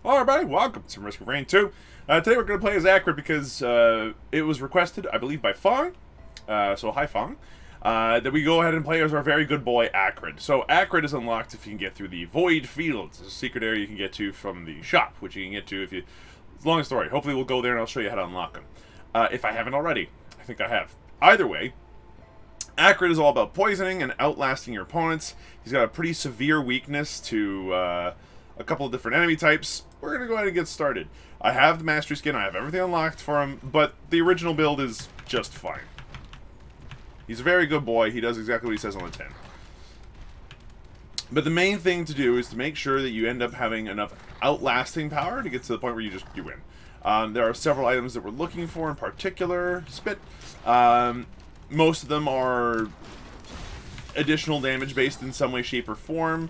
Hello everybody, welcome to Risk of Rain 2. Today we're going to play as Acrid because it was requested, I believe, by Fong. So hi Fong. That we go ahead and play as our very good boy Acrid. So Acrid is unlocked if you can get through the Void Fields. It's a secret area you can get to from the shop, which you can get to if you... It's a long story. Hopefully we'll go there and I'll show you how to unlock them. If I haven't already. I think I have. Either way, Acrid is all about poisoning and outlasting your opponents. He's got a pretty severe weakness to a couple of different enemy types. We're going to go ahead and get started. I have the Mastery Skin, I have everything unlocked for him, but the original build is just fine. He's a very good boy, he does exactly what he says on the tin. But the main thing to do is to make sure that you end up having enough outlasting power to get to the point where you win. There are several items that we're looking for in particular. Spit. Most of them are additional damage based in some way, shape, or form.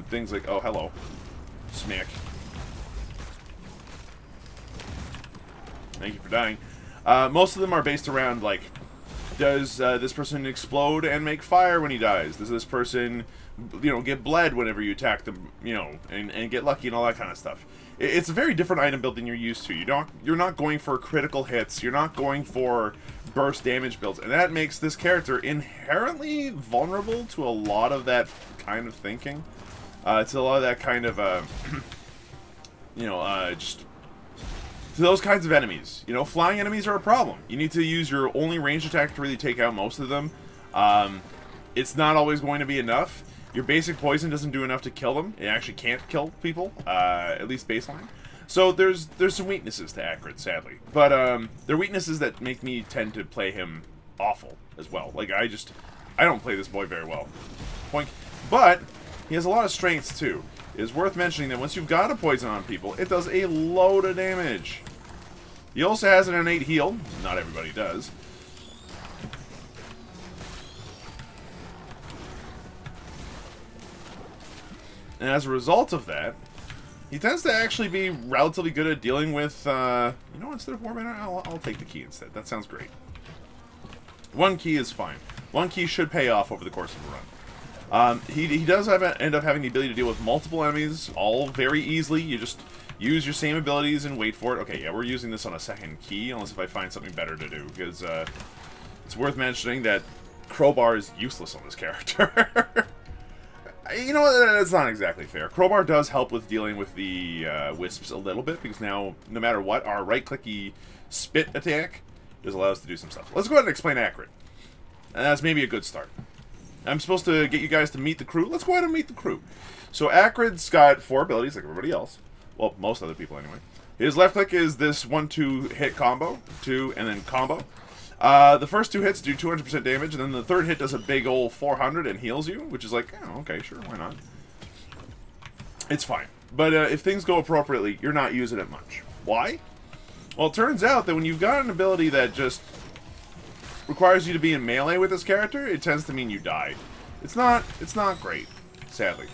Things like, oh, hello. Smack. Thank you for dying. Most of them are based around, like, does this person explode and make fire when he dies? Does this person, you know, get bled whenever you attack them, you know, and get lucky and all that kind of stuff? It's a very different item build than you're used to. You're not going for critical hits. You're not going for burst damage builds, and that makes this character inherently vulnerable to a lot of that kind of thinking. It's a lot of that kind of, you know, just to those kinds of enemies. You know, flying enemies are a problem. You need to use your only ranged attack to really take out most of them. It's not always going to be enough. Your basic poison doesn't do enough to kill them. It actually can't kill people, at least baseline. So there's some weaknesses to Acrid, sadly. But they're weaknesses that make me tend to play him awful as well. Like, I don't play this boy very well. Point. But he has a lot of strengths too. It is worth mentioning that once you've got a poison on people, it does a load of damage. He also has an innate heal. Not everybody does. And as a result of that, he tends to actually be relatively good at dealing with, you know, instead of 4 mana, I'll take the key instead. That sounds great. One key is fine. One key should pay off over the course of a run. He does end up having the ability to deal with multiple enemies, all very easily. You just use your same abilities and wait for it. Okay, yeah, we're using this on a second key, unless if I find something better to do, because it's worth mentioning that Crowbar is useless on this character. You know what, that's not exactly fair. Crowbar does help with dealing with the wisps a little bit, because now, no matter what, our right-clicky spit attack does allow us to do some stuff. Let's go ahead and explain Acrid. And that's maybe a good start. I'm supposed to get you guys to meet the crew. Let's go ahead and meet the crew. So Acrid's got 4 abilities, like everybody else. Well, most other people anyway. His left click is this 1-2 hit combo, 2, and then combo. The first 2 hits do 200% damage, and then the third hit does a big old 400 and heals you, which is like, oh, okay, sure, why not? It's fine. But if things go appropriately, you're not using it much. Why? Well, it turns out that when you've got an ability that just requires you to be in melee with this character, it tends to mean you die. It's not great, sadly.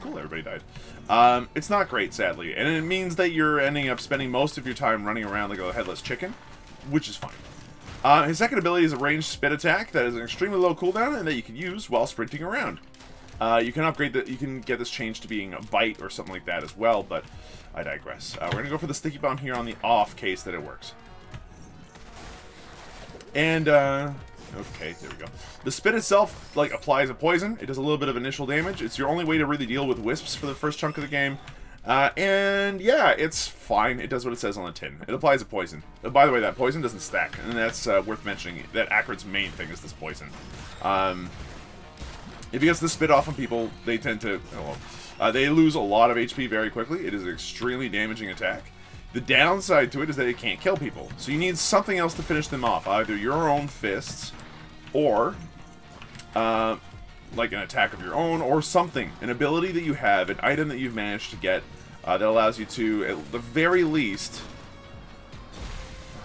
Cool, everybody died. It's not great, sadly, and it means that you're ending up spending most of your time running around like a headless chicken, which is fine. His second ability is a ranged spit attack that is an extremely low cooldown and that you can use while sprinting around. You can upgrade that. You can get this changed to being a bite or something like that as well, but I digress. We're gonna go for the sticky bomb here on the off case that it works. And okay, there we go. The spit itself, like, applies a poison. It does a little bit of initial damage. It's your only way to really deal with wisps for the first chunk of the game. And yeah, it's fine. It does what it says on the tin. It applies a poison. By the way, that poison doesn't stack, and that's worth mentioning. That Acrid's main thing is this poison. If he gets the spit off on people, they tend to, oh well, they lose a lot of HP very quickly. It is an extremely damaging attack. The downside to it is that it can't kill people, so you need something else to finish them off. Either your own fists, or like an attack of your own, or something. An ability that you have, an item that you've managed to get that allows you to, at the very least...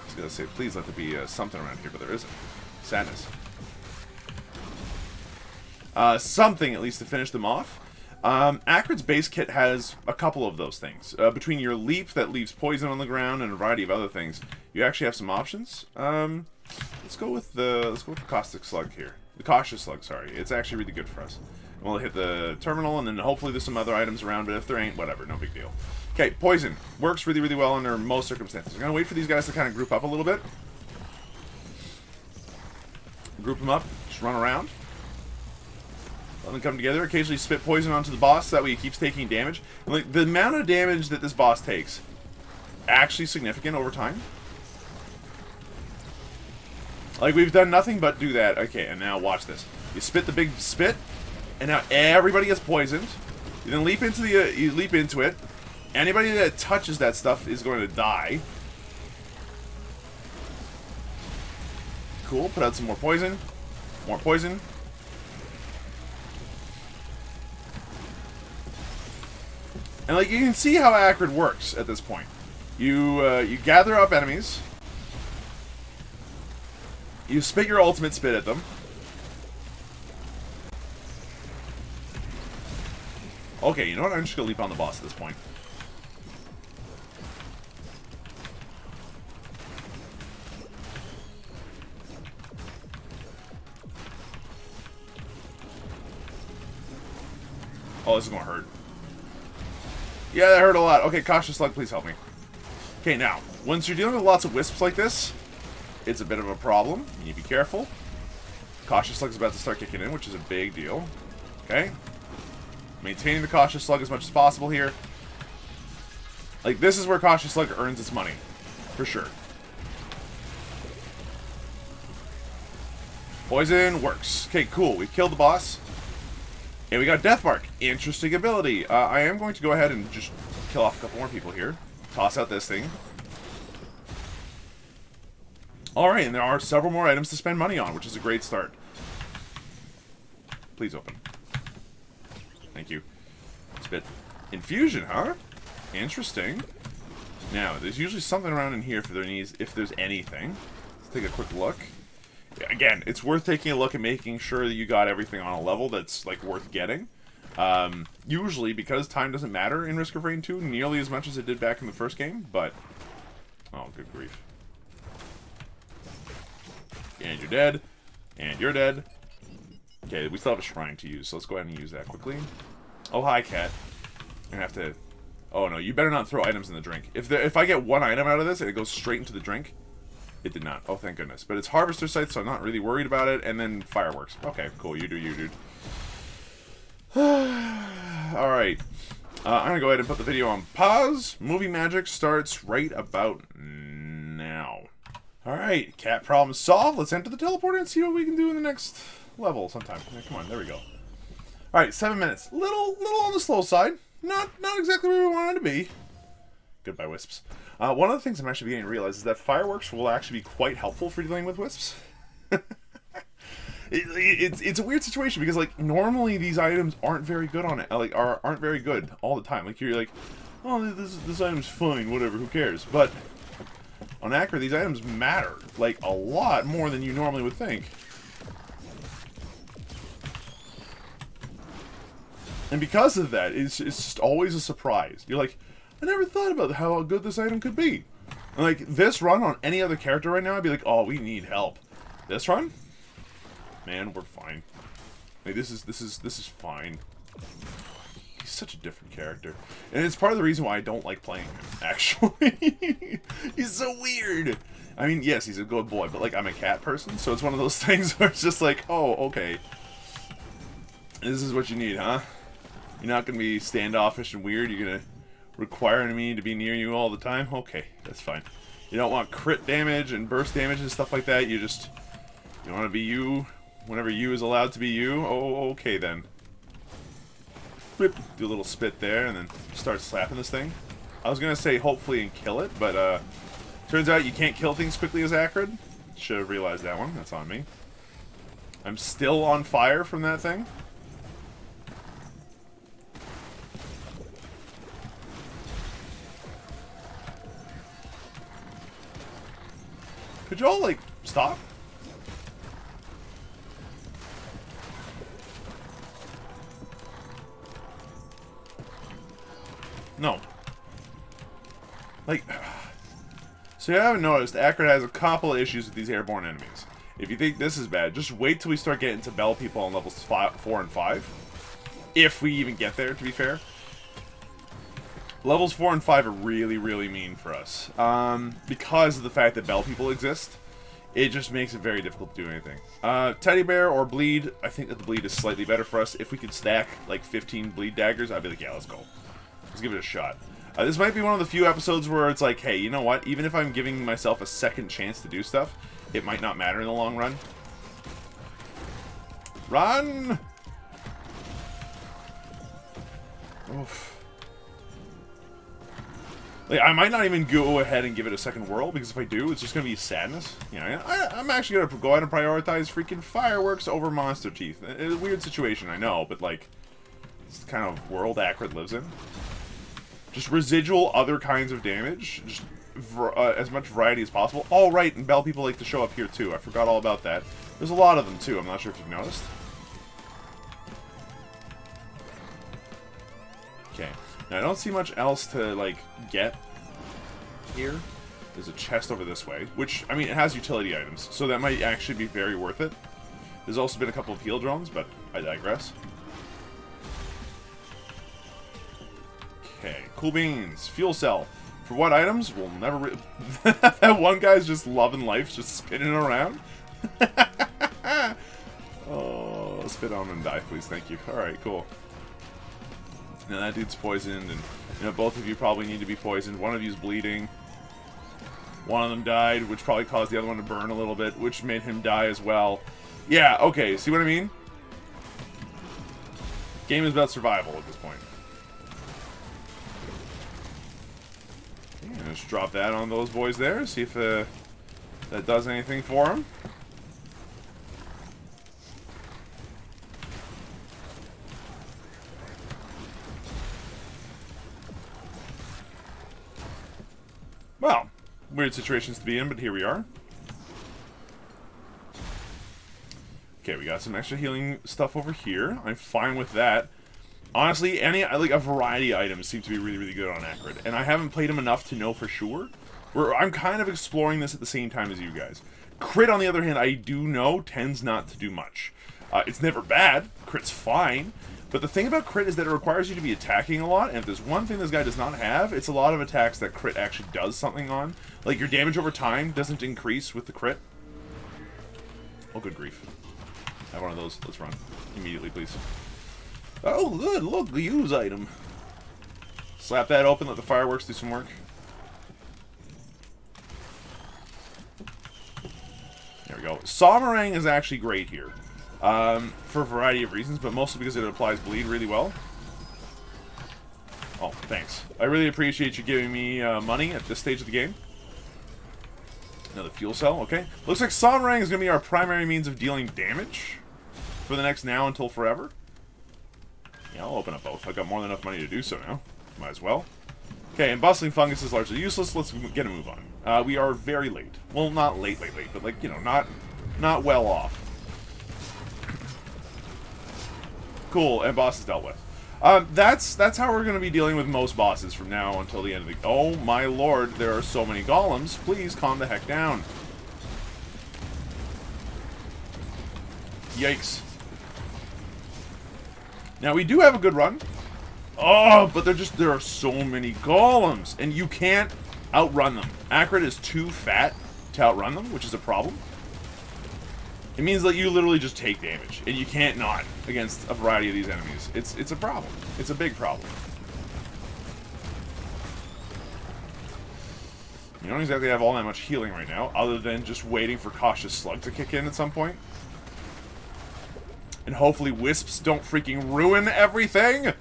I was going to say, please let there be something around here, but there isn't. Sadness. Something, at least, to finish them off. Acrid's base kit has a couple of those things. Between your leap that leaves poison on the ground and a variety of other things, you actually have some options. Let's go with the caustic slug here. The cautious slug, sorry. It's actually really good for us. We'll hit the terminal, and then hopefully there's some other items around, but if there ain't, whatever, no big deal. Okay, poison. Works really, really well under most circumstances. I'm going to wait for these guys to kind of group up a little bit. Group them up, just run around. Let them come together, occasionally spit poison onto the boss, so that way he keeps taking damage. And, like, the amount of damage that this boss takes, actually significant over time. Like, we've done nothing but do that. Okay, and now watch this. You spit the big spit, and now everybody gets poisoned. You then leap into it. Anybody that touches that stuff is going to die. Cool, put out some more poison. More poison. And, like, you can see how Acrid works at this point. You gather up enemies. You spit your ultimate spit at them. Okay, you know what? I'm just gonna leap on the boss at this point. Oh, this is gonna hurt. Yeah, that hurt a lot. Okay, cautious slug, please help me. Okay, now, once you're dealing with lots of wisps like this, it's a bit of a problem. You need to be careful. Cautious slug's about to start kicking in, which is a big deal. Okay. Maintaining the cautious slug as much as possible here. Like, this is where cautious slug earns its money. For sure. Poison works. Okay, cool. We've killed the boss. And we got Death Mark. Interesting ability. I am going to go ahead and just kill off a couple more people here. Toss out this thing. Alright, and there are several more items to spend money on, which is a great start. Please open. Thank you. Spit. Infusion, huh? Interesting. Now, there's usually something around in here for their needs, if there's anything. Let's take a quick look. Again, it's worth taking a look and making sure that you got everything on a level that's, like, worth getting. Usually, because time doesn't matter in Risk of Rain 2 nearly as much as it did back in the first game, but... Oh, good grief. And you're dead. And you're dead. Okay, we still have a shrine to use, so let's go ahead and use that quickly. Oh, hi, cat. I'm gonna have to... Oh, no, you better not throw items in the drink. If I get one item out of this and it goes straight into the drink... It did not. Oh, thank goodness. But it's Harvester Sight, so I'm not really worried about it. And then Fireworks. Okay, cool. You do you, dude. Alright. I'm going to go ahead and put the video on pause. Movie magic starts right about now. Alright, cat problem solved. Let's enter the teleporter and see what we can do in the next level sometime. Yeah, come on, there we go. Alright, 7 minutes. Little on the slow side. Not exactly where we wanted to be. Goodbye, wisps. One of the things I'm actually beginning to realize is that Fireworks will actually be quite helpful for dealing with wisps. It's a weird situation because, like, normally these items aren't very good on it. Like, aren't very good all the time. Like, you're like, oh, this item's fine, whatever, who cares? But on Acrid, these items matter, like, a lot more than you normally would think. And because of that, it's just always a surprise. You're like, I never thought about how good this item could be. And, like, this run on any other character right now, I'd be like, oh, we need help. This run? Man, we're fine. Like, this is fine. He's such a different character. And it's part of the reason why I don't like playing him, actually. He's so weird. I mean, yes, he's a good boy, but, like, I'm a cat person, so it's one of those things where it's just like, oh, okay. This is what you need, huh? You're not going to be standoffish and weird. You're going to require me to be near you all the time? Okay, that's fine. You don't want crit damage and burst damage and stuff like that. You want to be you whenever you is allowed to be you. Oh, okay then. Whip, do a little spit there and then start slapping this thing. I was going to say hopefully and kill it, but turns out you can't kill things quickly as Acrid. Should have realized that one. That's on me. I'm still on fire from that thing. Could y'all, like, stop? No. Like, so you haven't noticed, Acrid has a couple of issues with these airborne enemies. If you think this is bad, just wait till we start getting to Bell people on levels 4 and 5. If we even get there, to be fair. Levels 4 and 5 are really, really mean for us. Because of the fact that Bell people exist, it just makes it very difficult to do anything. Teddy Bear or Bleed, I think that the Bleed is slightly better for us. If we could stack like 15 Bleed daggers, I'd be like, yeah, let's go. Let's give it a shot. This might be one of the few episodes where it's like, hey, you know what? Even if I'm giving myself a second chance to do stuff, it might not matter in the long run. Run! Oof. Like, I might not even go ahead and give it a second whirl, because if I do, it's just going to be sadness. You know, I'm actually going to go ahead and prioritize freaking fireworks over monster teeth. It's a weird situation, I know, but like, it's the kind of world Acrid lives in. Just residual other kinds of damage, just as much variety as possible. Oh, right, and Bell people like to show up here too. I forgot all about that. There's a lot of them too, I'm not sure if you've noticed. Okay. Now, I don't see much else to, like, get here. There's a chest over this way, which, I mean, it has utility items, so that might actually be very worth it. There's also been a couple of heal drones, but I digress. Okay, cool beans. Fuel cell. For what items? We'll never... That one guy's just loving life, just spinning around. Oh, spit on him and die, please. Thank you. Alright, cool. Now that dude's poisoned, and you know both of you probably need to be poisoned. One of you's bleeding. One of them died, which probably caused the other one to burn a little bit, which made him die as well. Yeah, okay, see what I mean? Game is about survival at this point. Okay, just drop that on those boys there, see if that does anything for them. Well, weird situations to be in, but here we are. Okay, we got some extra healing stuff over here. I'm fine with that. Honestly, like a variety of items seem to be really, really good on Acrid, and I haven't played them enough to know for sure. I'm kind of exploring this at the same time as you guys. Crit, on the other hand, I do know tends not to do much. It's never bad. Crit's fine. But the thing about crit is that it requires you to be attacking a lot, and if there's one thing this guy does not have, it's a lot of attacks that crit actually does something on. Like, your damage over time doesn't increase with the crit. Oh, good grief. Have one of those. Let's run. Immediately, please. Oh, good. Look, the use item. Slap that open, let the fireworks do some work. There we go. Somerang is actually great here. For a variety of reasons, but mostly because it applies bleed really well. Oh, thanks. I really appreciate you giving me money at this stage of the game. Another fuel cell, okay. Looks like Somerang is going to be our primary means of dealing damage for the next now until forever. Yeah, I'll open up both. I've got more than enough money to do so now. Might as well. Okay, and Bustling Fungus is largely useless. Let's get a move on. We are very late. Well, not late, but like, you know, not well off. Cool, and boss is dealt with. That's how we're going to be dealing with most bosses from now until the end of the... Oh my lord, there are so many golems. Please calm the heck down. Yikes. Now, we do have a good run. Oh, but there are so many golems, and you can't outrun them. Acrid is too fat to outrun them, which is a problem. It means that you literally just take damage, and you can't not against a variety of these enemies. It's a problem. It's a big problem. You don't exactly have all that much healing right now, other than just waiting for Cautious Slug to kick in at some point. And hopefully wisps don't freaking ruin everything!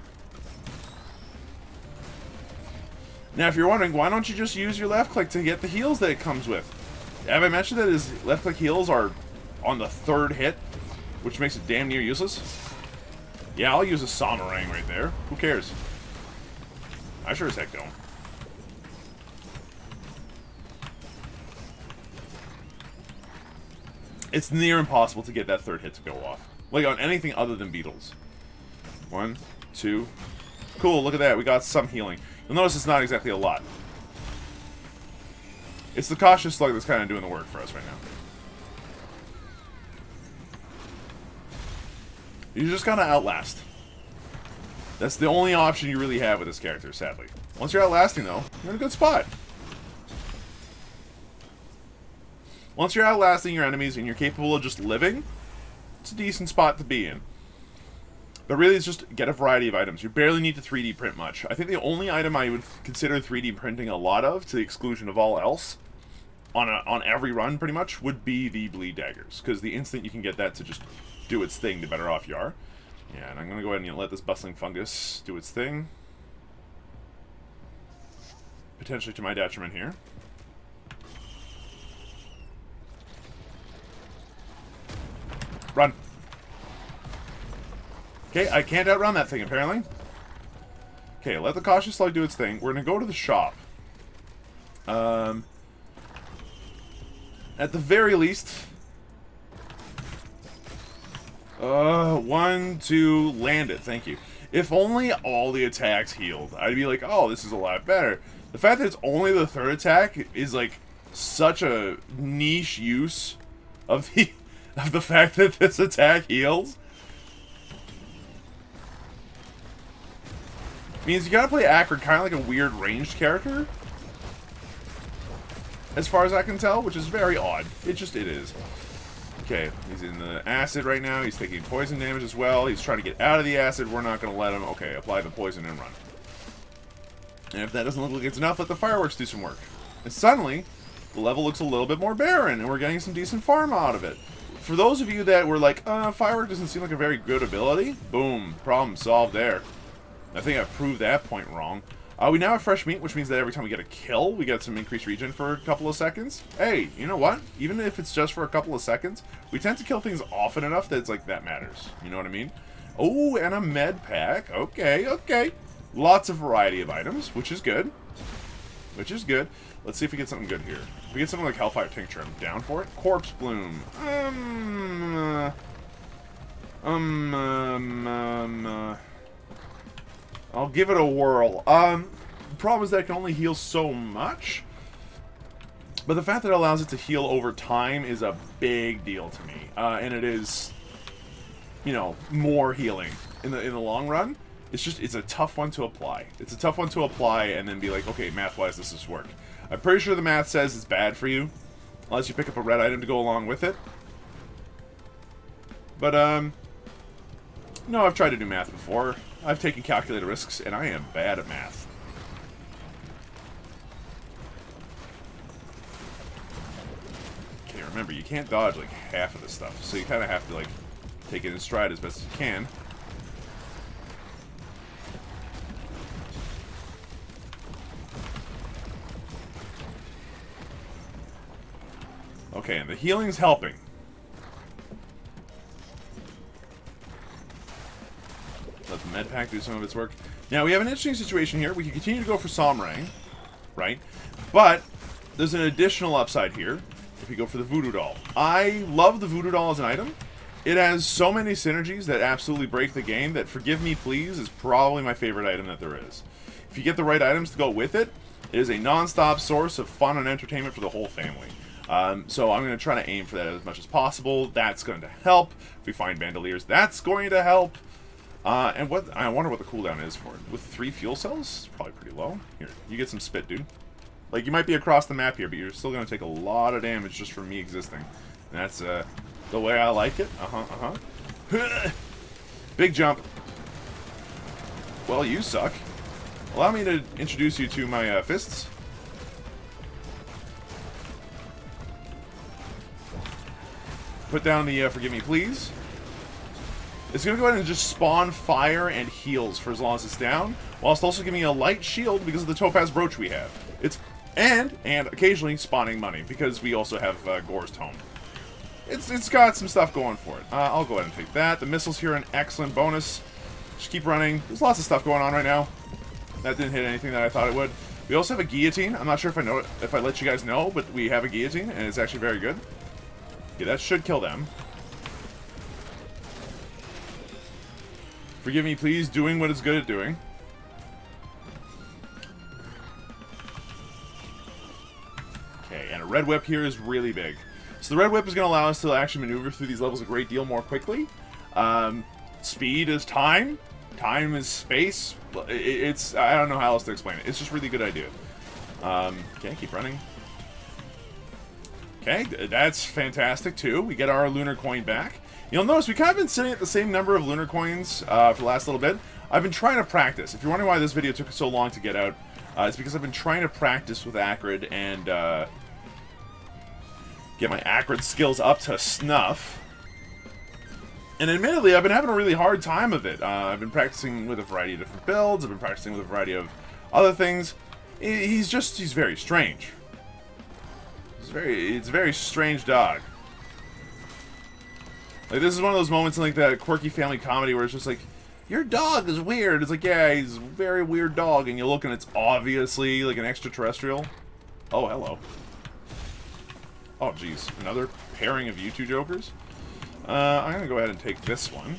Now, if you're wondering, why don't you just use your left click to get the heals that it comes with? Have I mentioned that his left click heals are on the third hit, which makes it damn near useless? Yeah, I'll use a Somerang right there. Who cares? I sure as heck don't. It's near impossible to get that third hit to go off. Like on anything other than beetles. 1, 2. Cool, look at that. We got some healing. You'll notice it's not exactly a lot. It's the Cautious Slug that's kind of doing the work for us right now. You just gotta outlast. That's the only option you really have with this character, sadly. Once you're outlasting, though, you're in a good spot. Once you're outlasting your enemies and you're capable of just living, it's a decent spot to be in. But really, it's just get a variety of items. You barely need to 3D print much. I think the only item I would consider 3D printing a lot of, to the exclusion of all else, on every run pretty much, would be the bleed daggers. Because the instant you can get that to just do its thing, the better off you are. Yeah, and I'm going to go ahead and let this bustling fungus do its thing. Potentially to my detriment here. Run. Okay, I can't outrun that thing, apparently. Okay, let the cautious slug do its thing. We're going to go to the shop. At the very least... 1, 2, land it, thank you. If only all the attacks healed, I'd be like, oh, this is a lot better. The fact that it's only the third attack is, like, such a niche use of the fact that this attack heals. Means you gotta play Acrid kind of like a weird ranged character, as far as I can tell, which is very odd. It is. Okay, he's in the acid right now. He's taking poison damage as well. He's trying to get out of the acid. We're not going to let him. Okay, apply the poison and run. And if that doesn't look like it's enough, let the fireworks do some work. And suddenly, the level looks a little bit more barren, and we're getting some decent farm out of it. For those of you that were like, firework doesn't seem like a very good ability, boom, problem solved there. I think I proved that point wrong. We now have fresh meat, which means that every time we get a kill, we get some increased regen for a couple of seconds. Hey, you know what? Even if it's just for a couple of seconds, we tend to kill things often enough that it's like, that matters. You know what I mean? Oh, and a med pack. Okay, okay. Lots of variety of items, which is good. Which is good. Let's see if we get something good here. If we get something like Hellfire Tincture, I'm down for it. Corpse Bloom. I'll give it a whirl. The problem is that it can only heal so much. But the fact that it allows it to heal over time is a big deal to me. And it is, you know, more healing in the long run. It's a tough one to apply. It's a tough one to apply and then be like, okay, math-wise, this is work. I'm pretty sure the math says it's bad for you, unless you pick up a red item to go along with it. But, no, I've tried to do math before. I've taken calculated risks, and I am bad at math. Okay, remember, you can't dodge, like, half of this stuff, so you kind of have to, like, take it in stride as best as you can. Okay, and the healing's helping. Let the med pack do some of its work. Now, we have an interesting situation here. We can continue to go for Somrang, right? But there's an additional upside here if we go for the Voodoo Doll. I love the Voodoo Doll as an item. It has so many synergies that absolutely break the game that Forgive Me Please is probably my favorite item that there is. If you get the right items to go with it, it is a non-stop source of fun and entertainment for the whole family. So I'm going to try to aim for that as much as possible. That's going to help. If we find Bandoliers, that's going to help. And what I wonder what the cooldown is for it. With 3 fuel cells, it's probably pretty low. Here, you get some spit, dude. Like, you might be across the map here, but you're still going to take a lot of damage just from me existing. And that's the way I like it. Big jump. Well, you suck. Allow me to introduce you to my fists. Put down the Forgive Me Please. It's going to go ahead and just spawn fire and heals for as long as it's down, whilst also giving me a light shield because of the Topaz Brooch we have. And occasionally spawning money, because we also have Gore's Tome. It's got some stuff going for it. I'll go ahead and take that. The missiles here are an excellent bonus. Just keep running. There's lots of stuff going on right now. That didn't hit anything that I thought it would. We also have a guillotine. I'm not sure if I let you guys know, but we have a guillotine, and it's actually very good. Okay, that should kill them. Forgive Me Please, doing what it's good at doing. Okay, and a red whip here is really big. So the red whip is going to allow us to actually maneuver through these levels a great deal more quickly. Speed is time. time is space. It's I don't know how else to explain it. It's just a really good idea. Okay, keep running. Okay, that's fantastic too. We get our lunar coin back. You'll notice we kind of been sitting at the same number of lunar coins for the last little bit. I've been trying to practice. If you're wondering why this video took so long to get out, it's because I've been trying to practice with Acrid and get my Acrid skills up to snuff. And admittedly, I've been having a really hard time of it. I've been practicing with a variety of different builds. I've been practicing with a variety of other things. He's very strange. It's a very strange dog. Like, this is one of those moments in, like, that quirky family comedy where it's just like, your dog is weird. It's like, yeah, he's a very weird dog. And you look and it's obviously, like, an extraterrestrial. Oh, hello. Oh, jeez. Another pairing of you two jokers? I'm going to go ahead and take this one.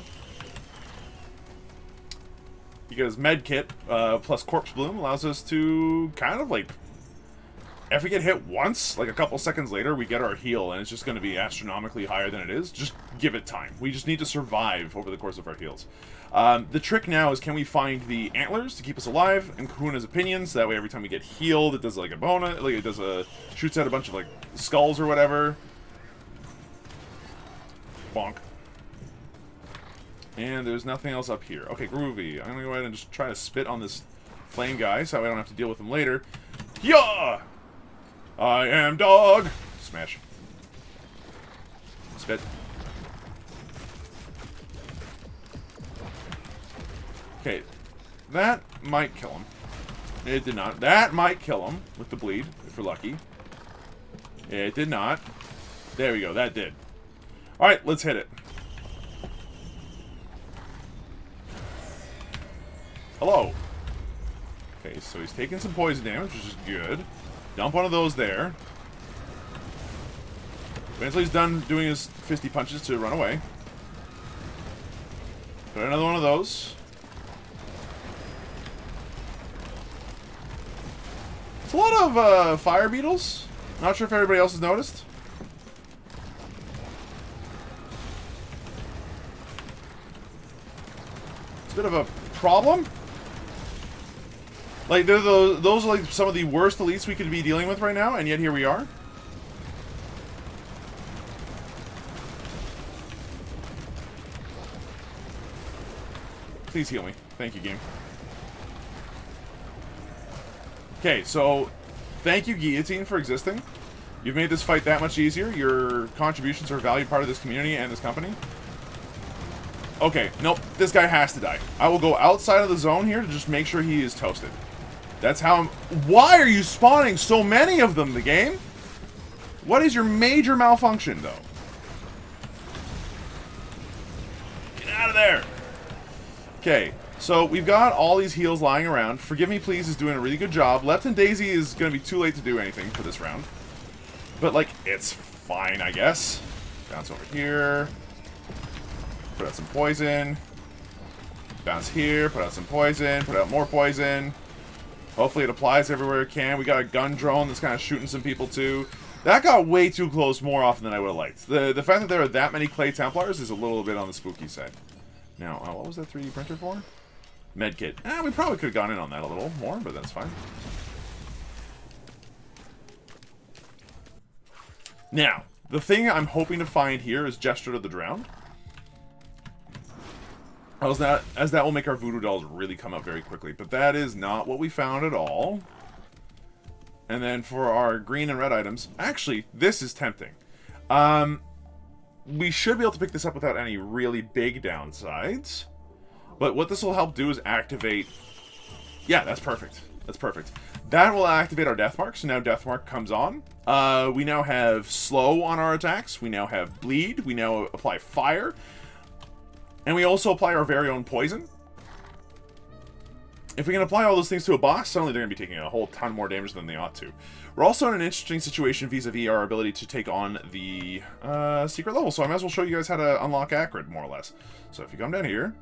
Because Medkit plus Corpse Bloom allows us to kind of, like, if we get hit once, like a couple seconds later, we get our heal, and it's just going to be astronomically higher than it is. Just give it time. We just need to survive over the course of our heals. The trick now is, can we find the antlers to keep us alive, and Kahuna's opinions, so that way every time we get healed, it does like a bonus, like it does a, shoots out a bunch of like skulls or whatever. Bonk. And there's nothing else up here. Okay, groovy. I'm going to go ahead and just try to spit on this flame guy, so that way I don't have to deal with him later. Yeah! I am dog! Smash. Spit. Okay. That might kill him. It did not. That might kill him with the bleed, if we're lucky. It did not. There we go. That did. Alright, let's hit it. Hello. Okay, so he's taking some poison damage, which is good. Dump one of those there. Wait until he's done doing his fisty punches to run away. Put another one of those. It's a lot of fire beetles. Not sure if everybody else has noticed. It's a bit of a problem. Like, those are like some of the worst elites we could be dealing with right now, and yet here we are. Please heal me. Thank you, game. Okay, so thank you, Guillotine, for existing. You've made this fight that much easier. Your contributions are a valued part of this community and this company. Okay, nope. This guy has to die. I will go outside of the zone here to just make sure he is toasted. That's how I'm... Why are you spawning so many of them, the game? What is your major malfunction, though? Get out of there! Okay, so we've got all these heals lying around. Forgive Me Please is doing a really good job. Left and Daisy is going to be too late to do anything for this round. But, like, it's fine, I guess. Bounce over here. Put out some poison. Bounce here, put out some poison, put out more poison. Hopefully it applies everywhere it can. We got a gun drone that's kind of shooting some people too. That got way too close more often than I would have liked. The fact that there are that many Clay Templars is a little bit on the spooky side. Now, what was that 3D printer for? Medkit. We probably could have gone in on that a little more, but that's fine. Now, the thing I'm hoping to find here is Gesture to the Drowned. As that will make our voodoo dolls really come up very quickly. But that is not what we found at all. And then for our green and red items, actually, this is tempting. We should be able to pick this up without any really big downsides. But what this will help do is activate... Yeah, that's perfect. That's perfect. That will activate our Death Mark, so now Death Mark comes on. We now have Slow on our attacks. We now have Bleed. We now apply Fire. And we also apply our very own poison. If we can apply all those things to a boss, suddenly they're going to be taking a whole ton more damage than they ought to. We're also in an interesting situation vis-a-vis our ability to take on the secret level, so I might as well show you guys how to unlock Acrid, more or less. So if you come down here,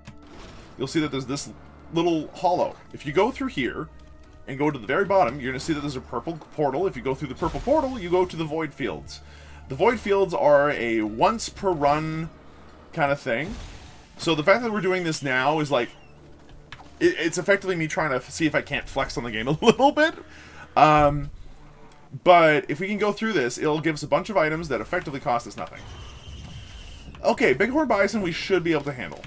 you'll see that there's this little hollow. If you go through here and go to the very bottom, you're going to see that there's a purple portal. If you go through the purple portal, you go to the Void Fields. The Void Fields are a once-per-run kind of thing. So the fact that we're doing this now is like, it's effectively me trying to see if I can't flex on the game a little bit. But if we can go through this, it'll give us a bunch of items that effectively cost us nothing. Okay, Bighorn Bison we should be able to handle,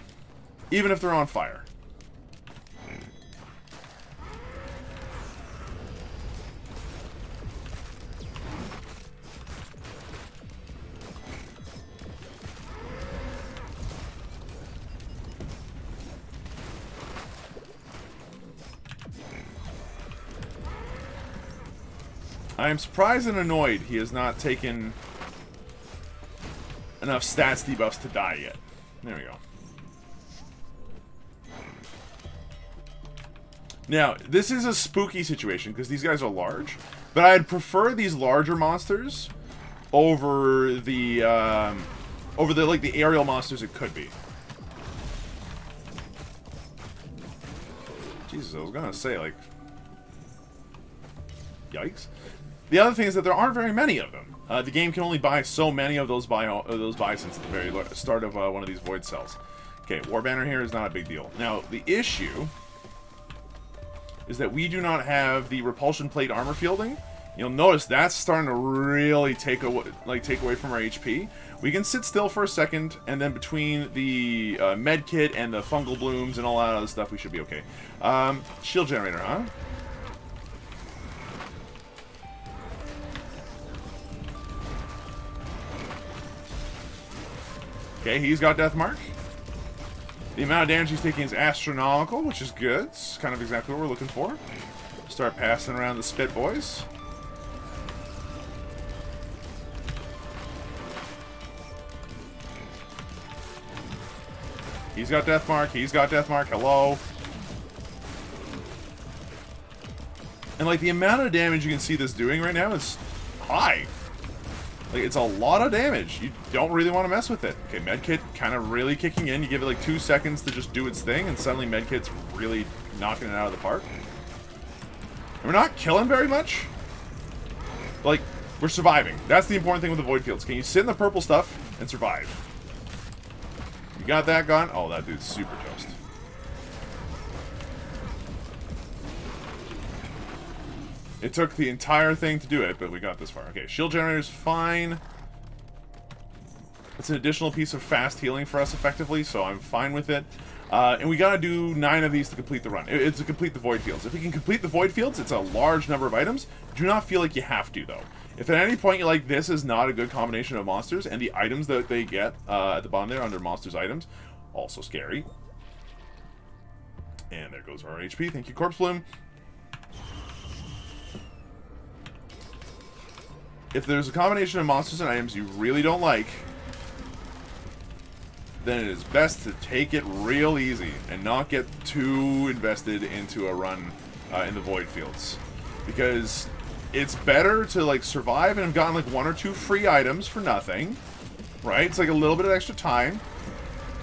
even if they're on fire. I am surprised and annoyed he has not taken enough stats debuffs to die yet. There we go. Now, this is a spooky situation because these guys are large, but I'd prefer these larger monsters over the like the aerial monsters it could be. Jesus, I was gonna say, like, yikes. The other thing is that there aren't very many of them. The game can only buy so many of those bisons at the very start of one of these void cells. Okay, War Banner here is not a big deal. Now, the issue is that we do not have the repulsion plate armor fielding. You'll notice that's starting to really take away from our HP. We can sit still for a second, and then between the med kit and the fungal blooms and all that other stuff, we should be okay. Shield generator, huh? Okay, he's got Death Mark. The amount of damage he's taking is astronomical, which is good. It's kind of exactly what we're looking for. Start passing around the spit boys. He's got Death Mark. He's got Death Mark. Hello. And, like, the amount of damage you can see this doing right now is high. Like, it's a lot of damage. You don't really want to mess with it. Okay, Medkit kind of really kicking in. You give it like 2 seconds to just do its thing, and suddenly Medkit's really knocking it out of the park. And we're not killing very much. Like, we're surviving. That's the important thing with the Void Fields. Can you sit in the purple stuff and survive? You got that gun? Oh, that dude's super toast. It took the entire thing to do it, but we got this far. Okay, shield generator's fine. It's an additional piece of fast healing for us, effectively, so I'm fine with it. And we gotta do 9 of these to complete the run. It's to complete the Void Fields. If we can complete the Void Fields, it's a large number of items. Do not feel like you have to, though. If at any point you're like, this is not a good combination of monsters, and the items that they get at the bottom there under monsters items, also scary. And there goes our HP. Thank you, Corpse Bloom. If there's a combination of monsters and items you really don't like, then it is best to take it real easy and not get too invested into a run in the Void Fields. Because it's better to, like, survive and have gotten, like, 1 or 2 free items for nothing, right? It's like a little bit of extra time,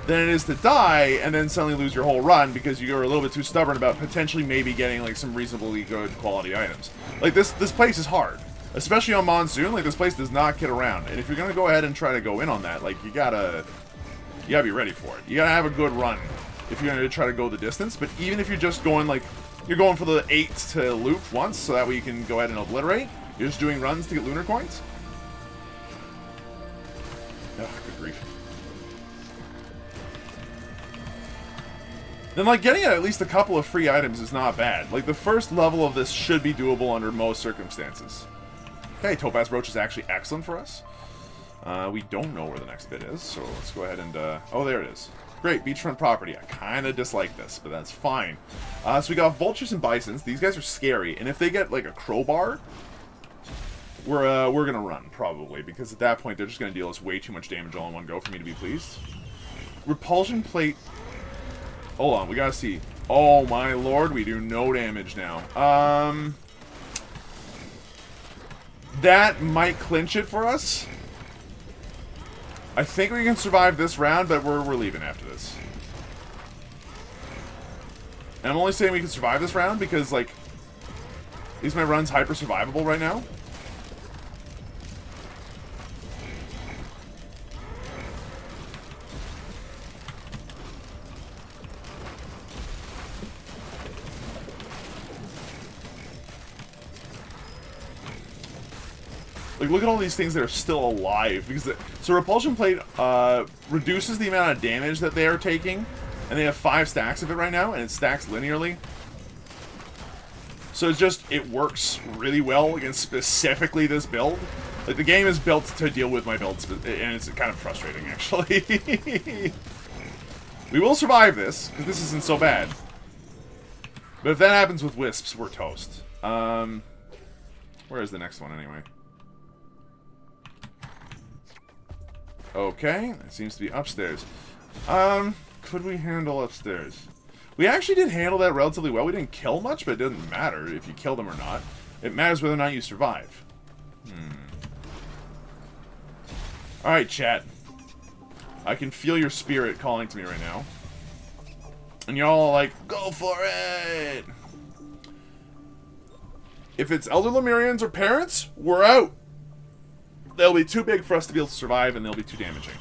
than it is to die and then suddenly lose your whole run because you're a little bit too stubborn about potentially maybe getting, like, some reasonably good quality items. Like, this place is hard. Especially on Monsoon, like, this place does not get around. And if you're gonna go ahead and try to go in on that, like, you gotta be ready for it. You gotta have a good run if you're gonna try to go the distance. But even if you're just going, like, you're going for the 8 to loop once, so that way you can go ahead and obliterate. You're just doing runs to get lunar coins. Ugh, good grief. Then, like, getting at least a couple of free items is not bad. Like, the first level of this should be doable under most circumstances. Okay, Topaz Brooch is actually excellent for us. We don't know where the next bit is, so let's go ahead and... oh, there it is. Great, beachfront property. I kind of dislike this, but that's fine. So we got vultures and bisons. These guys are scary, and if they get, like, a crowbar, we're gonna run, probably, because at that point they're just gonna deal us way too much damage all in one go for me to be pleased. Repulsion plate... Hold on, we gotta see. Oh, my lord, we do no damage now. That might clinch it for us. I think we can survive this round, but we're leaving after this. And I'm only saying we can survive this round because, like, at least my run's hyper survivable right now. Like, look at all these things that are still alive. Because so Repulsion Plate reduces the amount of damage that they are taking. And they have 5 stacks of it right now, and it stacks linearly. So it's just, it works really well against specifically this build. Like, the game is built to deal with my builds, and it's kind of frustrating, actually. We will survive this, because this isn't so bad. But if that happens with Wisps, we're toast. Where is the next one, anyway? Okay, that seems to be upstairs. Could we handle upstairs? We actually did handle that relatively well. We didn't kill much, but it doesn't matter if you kill them or not. It matters whether or not you survive. Alright, chat. I can feel your spirit calling to me right now. And you're all like, go for it! If it's Elder Lemurians or parents, we're out! They'll be too big for us to be able to survive, and they'll be too damaging.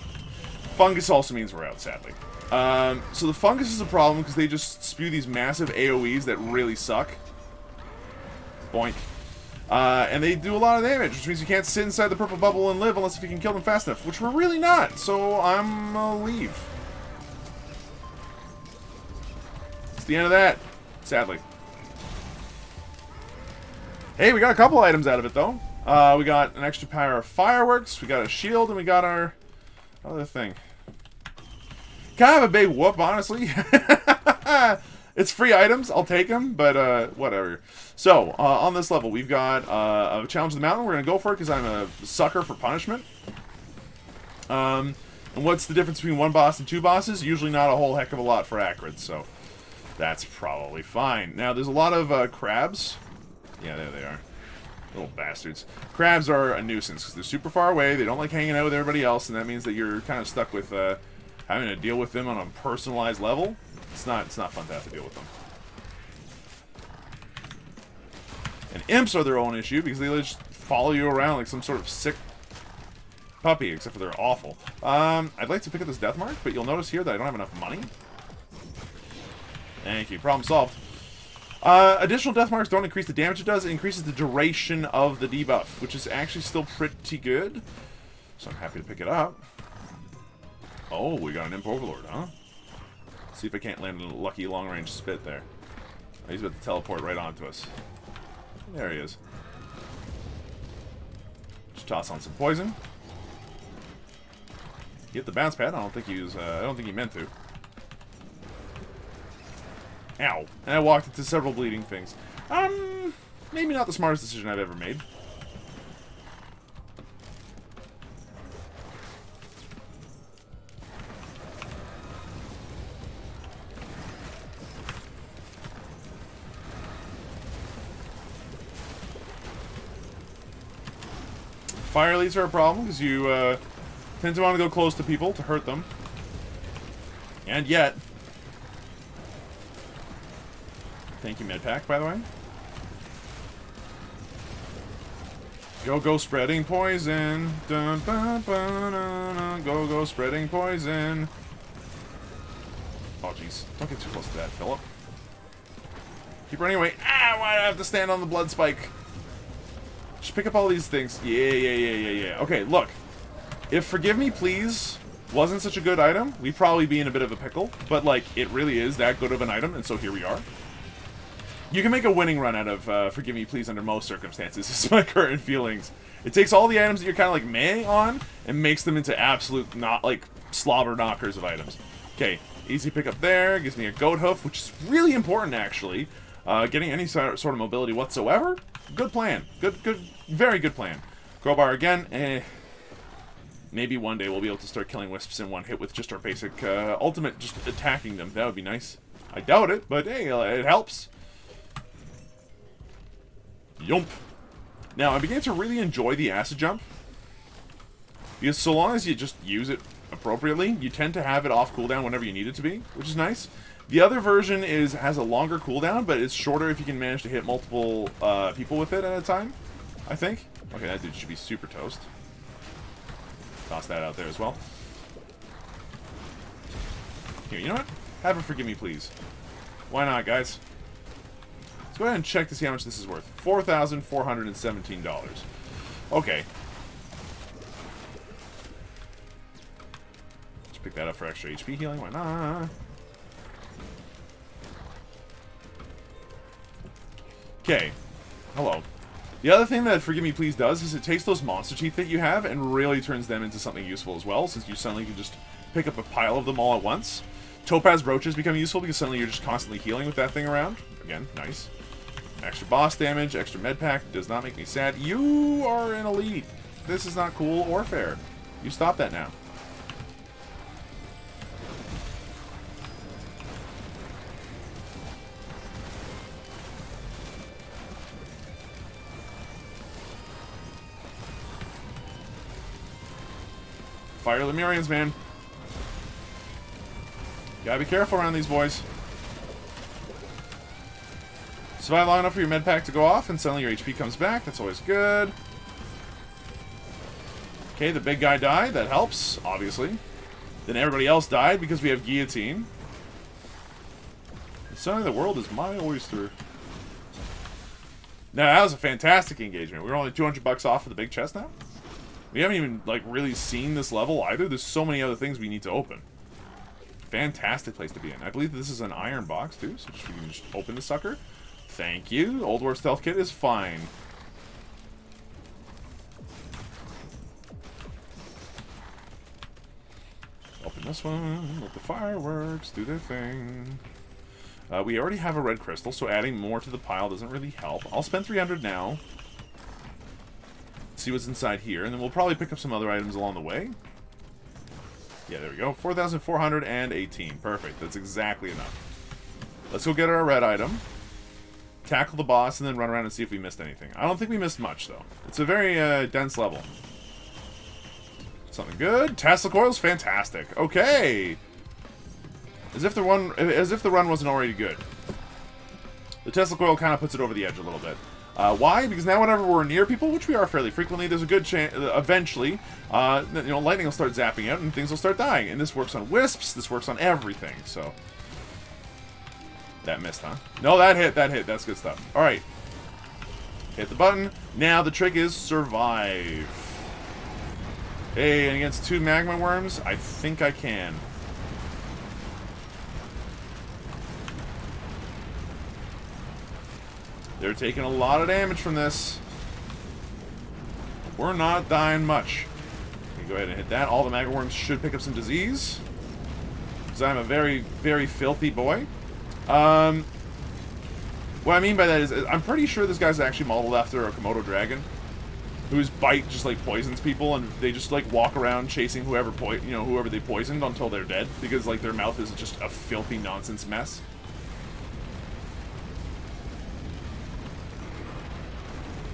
Fungus also means we're out, sadly. So the fungus is a problem because they just spew these massive AoEs that really suck. Boink. And they do a lot of damage, which means you can't sit inside the purple bubble and live unless if you can kill them fast enough, which we're really not, so I'm gonna leave. It's the end of that, sadly. Hey, we got a couple items out of it, though. We got an extra pair of fireworks, we got a shield, and we got our other thing. Kind of a big whoop, honestly. It's free items, I'll take them, but whatever. So, on this level, we've got a Challenge of the Mountain. We're going to go for it because I'm a sucker for punishment. And what's the difference between 1 boss and 2 bosses? Usually not a whole heck of a lot for Acrid, so that's probably fine. Now, there's a lot of crabs. Yeah, there they are. Little bastards. Crabs are a nuisance because they're super far away. They don't like hanging out with everybody else, and that means that you're kind of stuck with having to deal with them on a personalized level. It's not fun to have to deal with them. And imps are their own issue because they just follow you around like some sort of sick puppy, except for they're awful. I'd like to pick up this death mark, but you'll notice here that I don't have enough money. Thank you. Problem solved. Additional death marks don't increase the damage it does. It increases the duration of the debuff, which is actually still pretty good. So I'm happy to pick it up. Oh, we got an Imp Overlord, huh? See if I can't land a lucky long-range spit there. Oh, he's about to teleport right onto us. There he is. Just toss on some poison. Get the bounce pad. I don't think he was. I don't think he meant to. Ow! And I walked into several bleeding things. Maybe not the smartest decision I've ever made. Fire elites are a problem because you tend to want to go close to people to hurt them. And yet... Thank you, Medpack, by the way. Go spreading poison. Dun, dun, dun, dun, dun. Go spreading poison. Oh, jeez. Don't get too close to that, Philip. Keep running away. Ah, why do I have to stand on the blood spike? Just pick up all these things. Yeah. Okay, look. If Forgive Me Please wasn't such a good item, we'd probably be in a bit of a pickle. But, like, it really is that good of an item, and so here we are. You can make a winning run out of Forgive Me Please under most circumstances, is my current feelings. It takes all the items that you're kind of like meh on, and makes them into absolute, not like, slobber knockers of items. Okay, easy pick up there. Gives me a goat hoof, which is really important, actually. Getting any sort of mobility whatsoever. Good plan. Good, very good plan. Crowbar again. Maybe one day we'll be able to start killing wisps in one hit with just our basic ultimate, just attacking them. That would be nice. I doubt it, but hey, it helps. Yump. Now, I began to really enjoy the acid jump. Because so long as you just use it appropriately, you tend to have it off cooldown whenever you need it to be, which is nice. The other version has a longer cooldown, but it's shorter if you can manage to hit multiple people with it at a time, I think. Okay, that dude should be super toast. Toss that out there as well. Here, you know what? Have a Forgive Me Please. Why not, guys? Let's go ahead and check to see how much this is worth. $4,417. Okay. Pick that up for extra HP healing. Why not? Okay. Hello. The other thing that Forgive Me Please does is it takes those monster teeth that you have and really turns them into something useful as well, since you suddenly can just pick up a pile of them all at once. Topaz brooches become useful because suddenly you're just constantly healing with that thing around. Again, nice. Extra boss damage, extra med pack, does not make me sad. You are an elite. This is not cool or fair. You stop that now. Fire Lemurians, man. Gotta be careful around these boys. Survive long enough for your med pack to go off, and suddenly your HP comes back. That's always good. Okay, the big guy died. That helps, obviously. Then everybody else died because we have guillotine. Suddenly the world is my oyster. Now, that was a fantastic engagement. We were only 200 bucks off of the big chest now. We haven't even, like, really seen this level either. There's so many other things we need to open. Fantastic place to be in. I believe this is an iron box, too, so we can just open the sucker. Thank you. Old War Stealth Kit is fine. Open this one. Let the fireworks do their thing. We already have a red crystal, so adding more to the pile doesn't really help. I'll spend 300 now. See what's inside here, and then we'll probably pick up some other items along the way. Yeah, there we go. 4,418. Perfect. That's exactly enough. Let's go get our red item. Tackle the boss, and then run around and see if we missed anything. I don't think we missed much, though. It's a very dense level. Something good. Tesla coils, fantastic. Okay. As if the run wasn't already good. The Tesla coil kind of puts it over the edge a little bit. Why? Because now whenever we're near people, which we are fairly frequently, there's a good chance, eventually, lightning will start zapping out and things will start dying. And this works on wisps, this works on everything, so. That missed, huh? No, that hit. That's good stuff. Alright. Hit the button. Now the trick is survive. Hey, and against 2 magma worms, I think I can. They're taking a lot of damage from this. We're not dying much. Okay, go ahead and hit that. All the magma worms should pick up some disease. Because I'm a very, very filthy boy. What I mean by that is, I'm pretty sure this guy's actually modeled after a Komodo dragon, whose bite just like poisons people, and they just like walk around chasing whoever whoever they poisoned until they're dead, because like their mouth is just a filthy nonsense mess.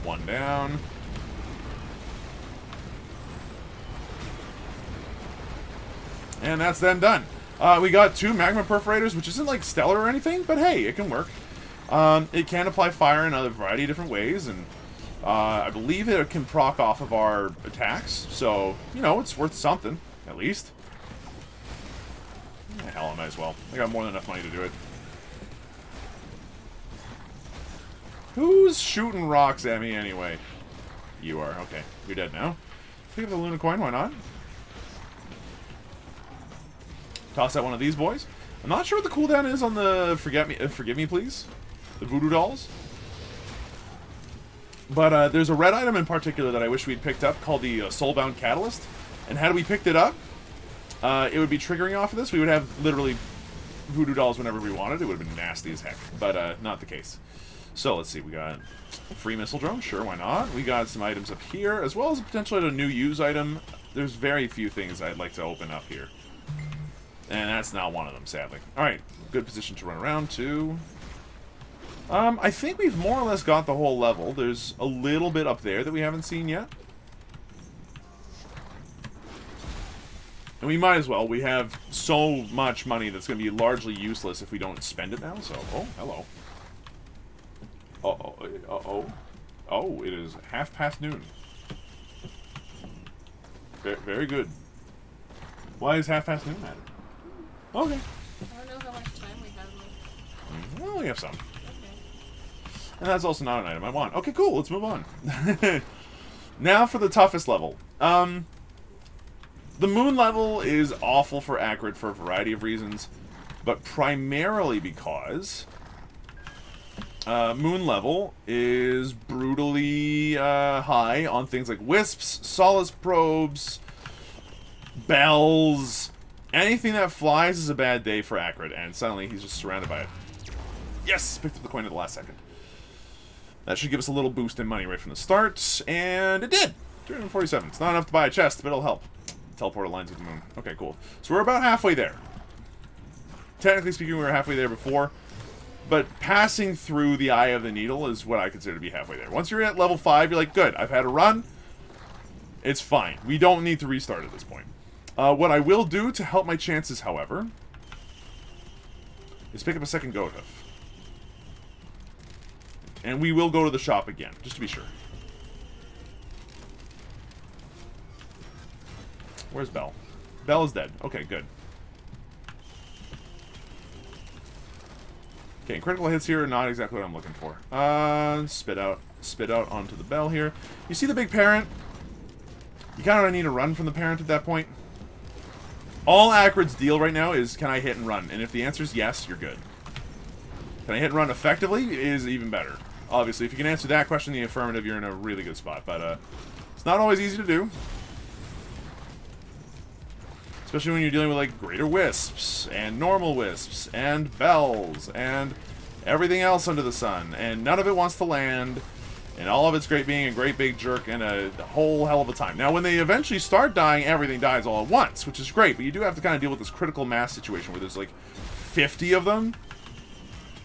One down. And that's them done. We got 2 magma perforators, which isn't like stellar or anything, but hey, it can work. It can apply fire in a variety of different ways, and I believe it can proc off of our attacks, so, you know, it's worth something, at least. Yeah, hell, I might as well. I got more than enough money to do it. Who's shooting rocks at me anyway? You are. Okay. You're dead now. Pick up the Luna coin. Why not? Toss out one of these boys. I'm not sure what the cooldown is on the Forgive Me Please. The voodoo dolls. But there's a red item in particular that I wish we'd picked up called the Soulbound Catalyst. And had we picked it up, it would be triggering off of this. We would have literally voodoo dolls whenever we wanted. It would have been nasty as heck. But not the case. So, let's see, we got free missile drone, sure, why not? We got some items up here, as well as potentially a new use item. There's very few things I'd like to open up here. And that's not one of them, sadly. Alright, good position to run around, too. I think we've more or less got the whole level. There's a little bit up there that we haven't seen yet. And we might as well. We have so much money that's going to be largely useless if we don't spend it now, so, oh, hello. Oh, it is noon. Very good. Why is noon matter? Okay. I don't know how much time we have left. Well, we have some. Okay. And that's also not an item I want. Okay, cool, let's move on. Now for the toughest level. The moon level is awful for Acrid for a variety of reasons, but primarily because moon level is brutally high on things like wisps, solace probes, bells. Anything that flies is a bad day for Acrid, and suddenly he's just surrounded by it. Yes! Picked up the coin at the last second. That should give us a little boost in money right from the start, and it did! 347. It's not enough to buy a chest, but it'll help. Teleporter lines with the moon. Okay, cool. So we're about halfway there. Technically speaking, we were halfway there before, but passing through the Eye of the Needle is what I consider to be halfway there. Once you're at level 5, you're like, good, I've had a run. It's fine. We don't need to restart at this point. What I will do to help my chances, however, is pick up a second goat hoof. And we will go to the shop again, just to be sure. Where's Belle? Belle is dead. Okay, good. Okay, critical hits here are not exactly what I'm looking for. Spit out onto the Belle here. You see the big parent? You kind of need to run from the parent at that point. All Acrid's deal right now is, can I hit and run? And if the answer is yes, you're good. Can I hit and run effectively is even better. Obviously, if you can answer that question in the affirmative, you're in a really good spot. But it's not always easy to do. Especially when you're dealing with, like, greater wisps, and normal wisps, and bells, and everything else under the sun. And none of it wants to land. And all of it's great being a great big jerk and a whole hell of a time. Now, when they eventually start dying, everything dies all at once, which is great. But you do have to kind of deal with this critical mass situation where there's like 50 of them.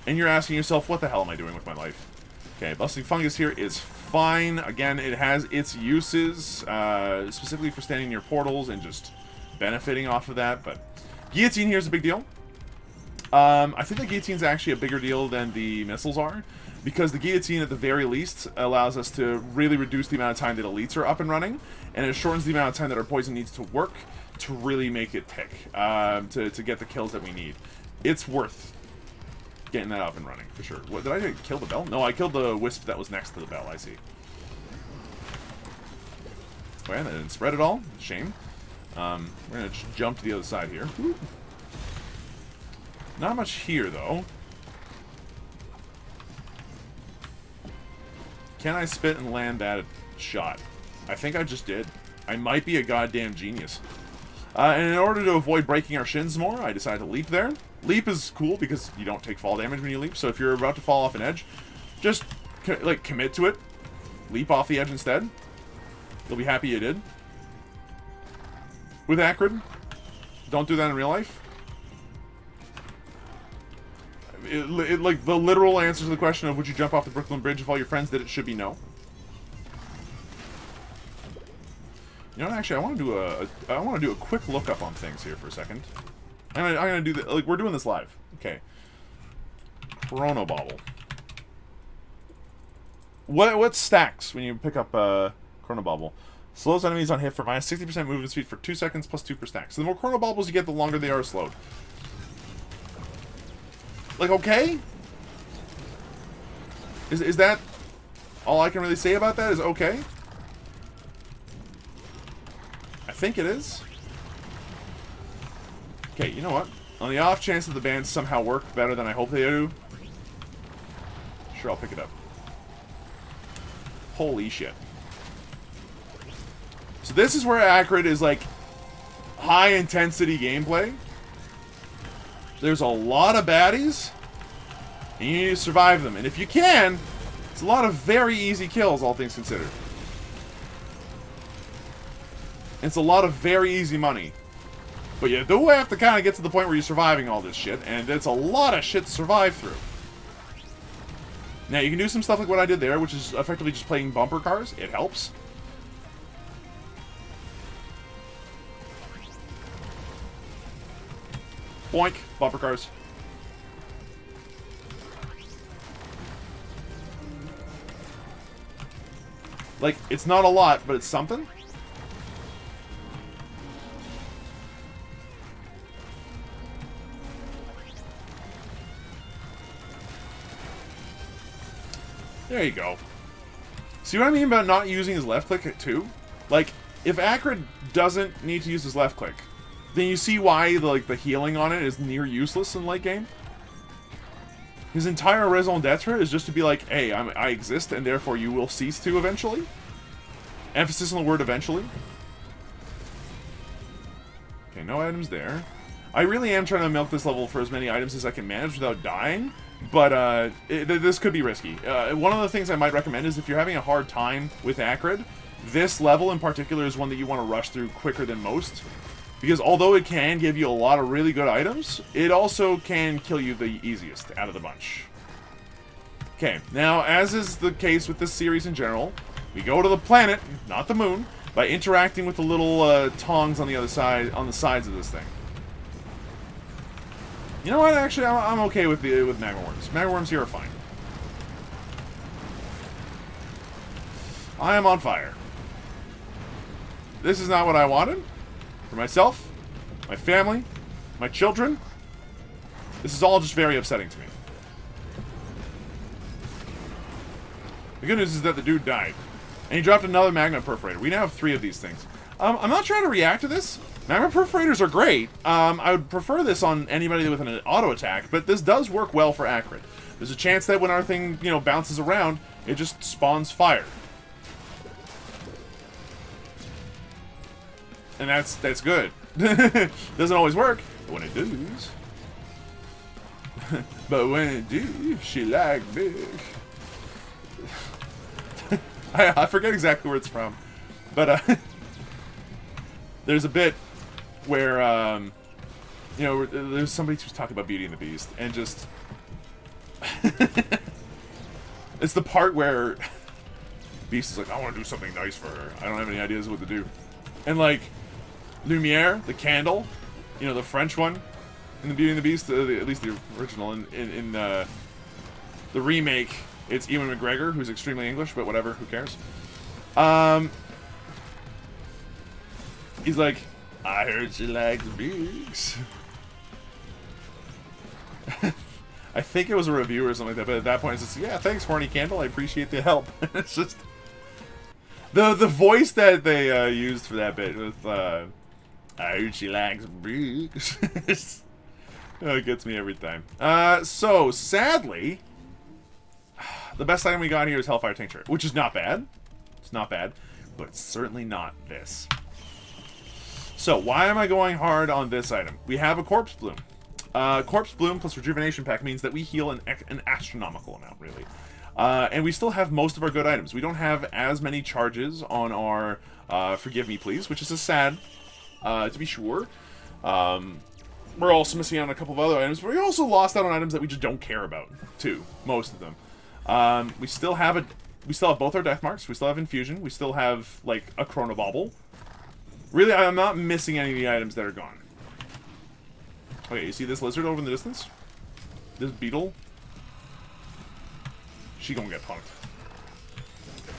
And you're asking yourself, what the hell am I doing with my life? Okay, busting fungus here is fine. Again, it has its uses, specifically for standing near portals and just benefiting off of that. But guillotine here is a big deal. I think the guillotine's actually a bigger deal than the missiles are. Because the guillotine, at the very least, allows us to really reduce the amount of time that elites are up and running, and it shortens the amount of time that our poison needs to work to really make it tick, to get the kills that we need. It's worth getting that up and running, for sure. What, did I kill the Bell? No, I killed the wisp that was next to the Bell, I see. Well, that didn't spread at all. Shame. We're going to just jump to the other side here. Woo. Not much here, though. Can I spit and land that shot? I think I just did. I might be a goddamn genius. And in order to avoid breaking our shins more, I decided to leap there. Leap is cool because you don't take fall damage when you leap. So if you're about to fall off an edge, just like commit to it. Leap off the edge instead. You'll be happy you did. With Acrid, don't do that in real life. Like, the literal answer to the question of would you jump off the Brooklyn Bridge if all your friends did it should be no. You know what, actually, I want to do a quick lookup on things here for a second. I'm gonna do the, like, we're doing this live. Okay. Chrono Bauble. What stacks when you pick up Chrono Bauble? Slows enemies on hit for minus 60% movement speed for 2 seconds plus 2 per stack. So the more Chrono Baubles you get, the longer they are slowed. Like, okay? Is that all I can really say about that is okay? I think it is. Okay, you know what? On the off chance that the bands somehow work better than I hope they do, sure, I'll pick it up. Holy shit. So this is where Acrid is, like, high-intensity gameplay. There's a lot of baddies, and you need to survive them. And if you can, it's a lot of very easy kills, all things considered. It's a lot of very easy money. But you do have to kind of get to the point where you're surviving all this shit, and it's a lot of shit to survive through. Now, you can do some stuff like what I did there, which is effectively just playing bumper cars. It helps. Boink. Bumper cars. Like, it's not a lot, but it's something. There you go. See what I mean about not using his left click too? Like, if Acrid doesn't need to use his left click, then you see why the healing on it is near useless in late game. His entire raison d'etre is just to be like, hey, I exist, and therefore you will cease to eventually. Emphasis on the word eventually. Okay, no items there. I really am trying to milk this level for as many items as I can manage without dying, but this could be risky. One of the things I might recommend is if you're having a hard time with Acrid, this level in particular is one that you want to rush through quicker than most. Because although it can give you a lot of really good items, it also can kill you the easiest out of the bunch. Okay, now as is the case with this series in general, we go to the planet, not the moon, by interacting with the little tongs on the other side, on the sides of this thing. You know what? Actually, I'm okay with magma worms. Magma worms here are fine. I am on fire. This is not what I wanted. For myself, my family, my children. This is all just very upsetting to me. The good news is that the dude died. And he dropped another magma perforator. We now have 3 of these things. I'm not trying to react to this. Magma perforators are great. I would prefer this on anybody with an auto attack, but this does work well for Acrid. There's a chance that when our thing, bounces around, it just spawns fire. And that's good. Doesn't always work, but when it does. But when it do, she like big. I forget exactly where it's from, but there's a bit where there's somebody who's talking about Beauty and the Beast, and just it's the part where Beast is like, I want to do something nice for her. I don't have any ideas what to do, and like. Lumiere, the candle, the French one in the Beauty and the Beast, at least the original. In the remake, it's Ewan McGregor, who's extremely English, but whatever, who cares? He's like, I heard she likes bigs. I think it was a review or something like that, but at that point it's just, yeah, thanks, horny candle, I appreciate the help. It's just... The voice that they used for that bit with, I heard she likes bigs. It gets me every time. So, sadly, the best item we got here is Hellfire Tincture, which is not bad. It's not bad, but it's certainly not this. So, why am I going hard on this item? We have a Corpse Bloom. Corpse Bloom plus Rejuvenation Pack means that we heal an astronomical amount, really. And we still have most of our good items. We don't have as many charges on our Forgive Me Please, which is a sad, to be sure. We're also missing out on a couple of other items, but we also lost out on items that we just don't care about, too. Most of them. We still have both our Death Marks. We still have Infusion. We still have, like, a Chronobauble. Really, I'm not missing any of the items that are gone. Okay, you see this lizard over in the distance? This beetle? She gonna get punked.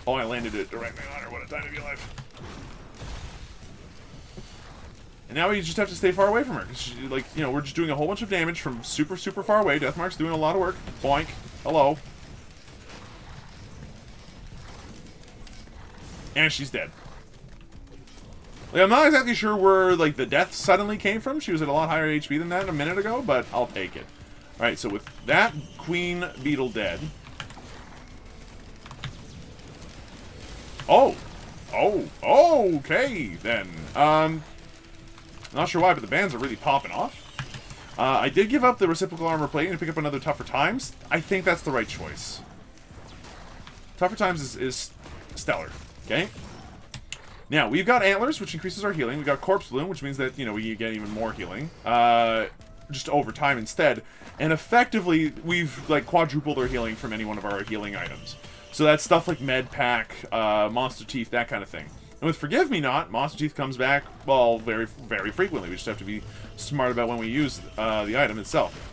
Oh, I landed it directly on her. What a time to be alive. And now we just have to stay far away from her. Cause she, we're just doing a whole bunch of damage from super, super far away. Deathmark's doing a lot of work. Boink. Hello. And she's dead. Like, I'm not exactly sure where, the death suddenly came from. She was at a lot higher HP than that a minute ago, but I'll take it. Alright, so with that Queen Beetle dead... Oh, okay, then. Not sure why, but the bands are really popping off. I did give up the reciprocal armor plating to pick up another Tougher Times. I think that's the right choice. Tougher Times is stellar, okay? Now, we've got Antlers, which increases our healing. We've got Corpse Bloom, which means that, we get even more healing. Just over time instead. And effectively, we've, quadrupled our healing from any one of our healing items. So that's stuff like Med Pack, Monster Teeth, that kind of thing. And with Forgive Me Not, Monster Teeth comes back, well, very, very frequently. We just have to be smart about when we use the item itself.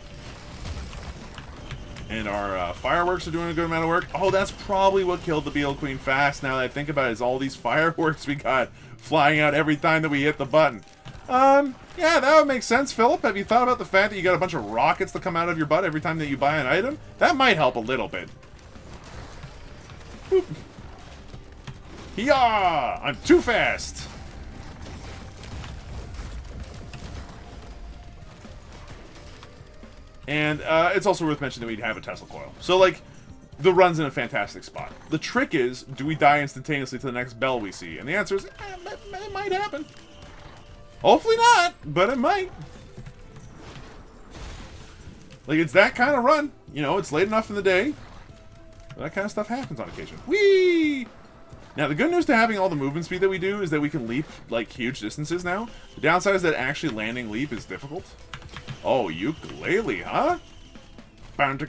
And our fireworks are doing a good amount of work. Oh, that's probably what killed the Beetle Queen fast, now that I think about it, is all these fireworks we got flying out every time that we hit the button. Yeah, that would make sense, Philip. Have you thought about the fact that you got a bunch of rockets that come out of your butt every time that you buy an item? That might help a little bit. Boop. Hee-yaw! I'm too fast! And it's also worth mentioning that we have a Tesla coil. So, like, the run's in a fantastic spot. The trick is, do we die instantaneously to the next bell we see? And the answer is, it might happen. Hopefully not, but it might. Like, it's that kind of run. You know, it's late enough in the day. That kind of stuff happens on occasion. Whee! Now, the good news to having all the movement speed that we do is that we can leap, like, huge distances now. The downside is that actually landing leap is difficult. Oh, ukulele, huh? I got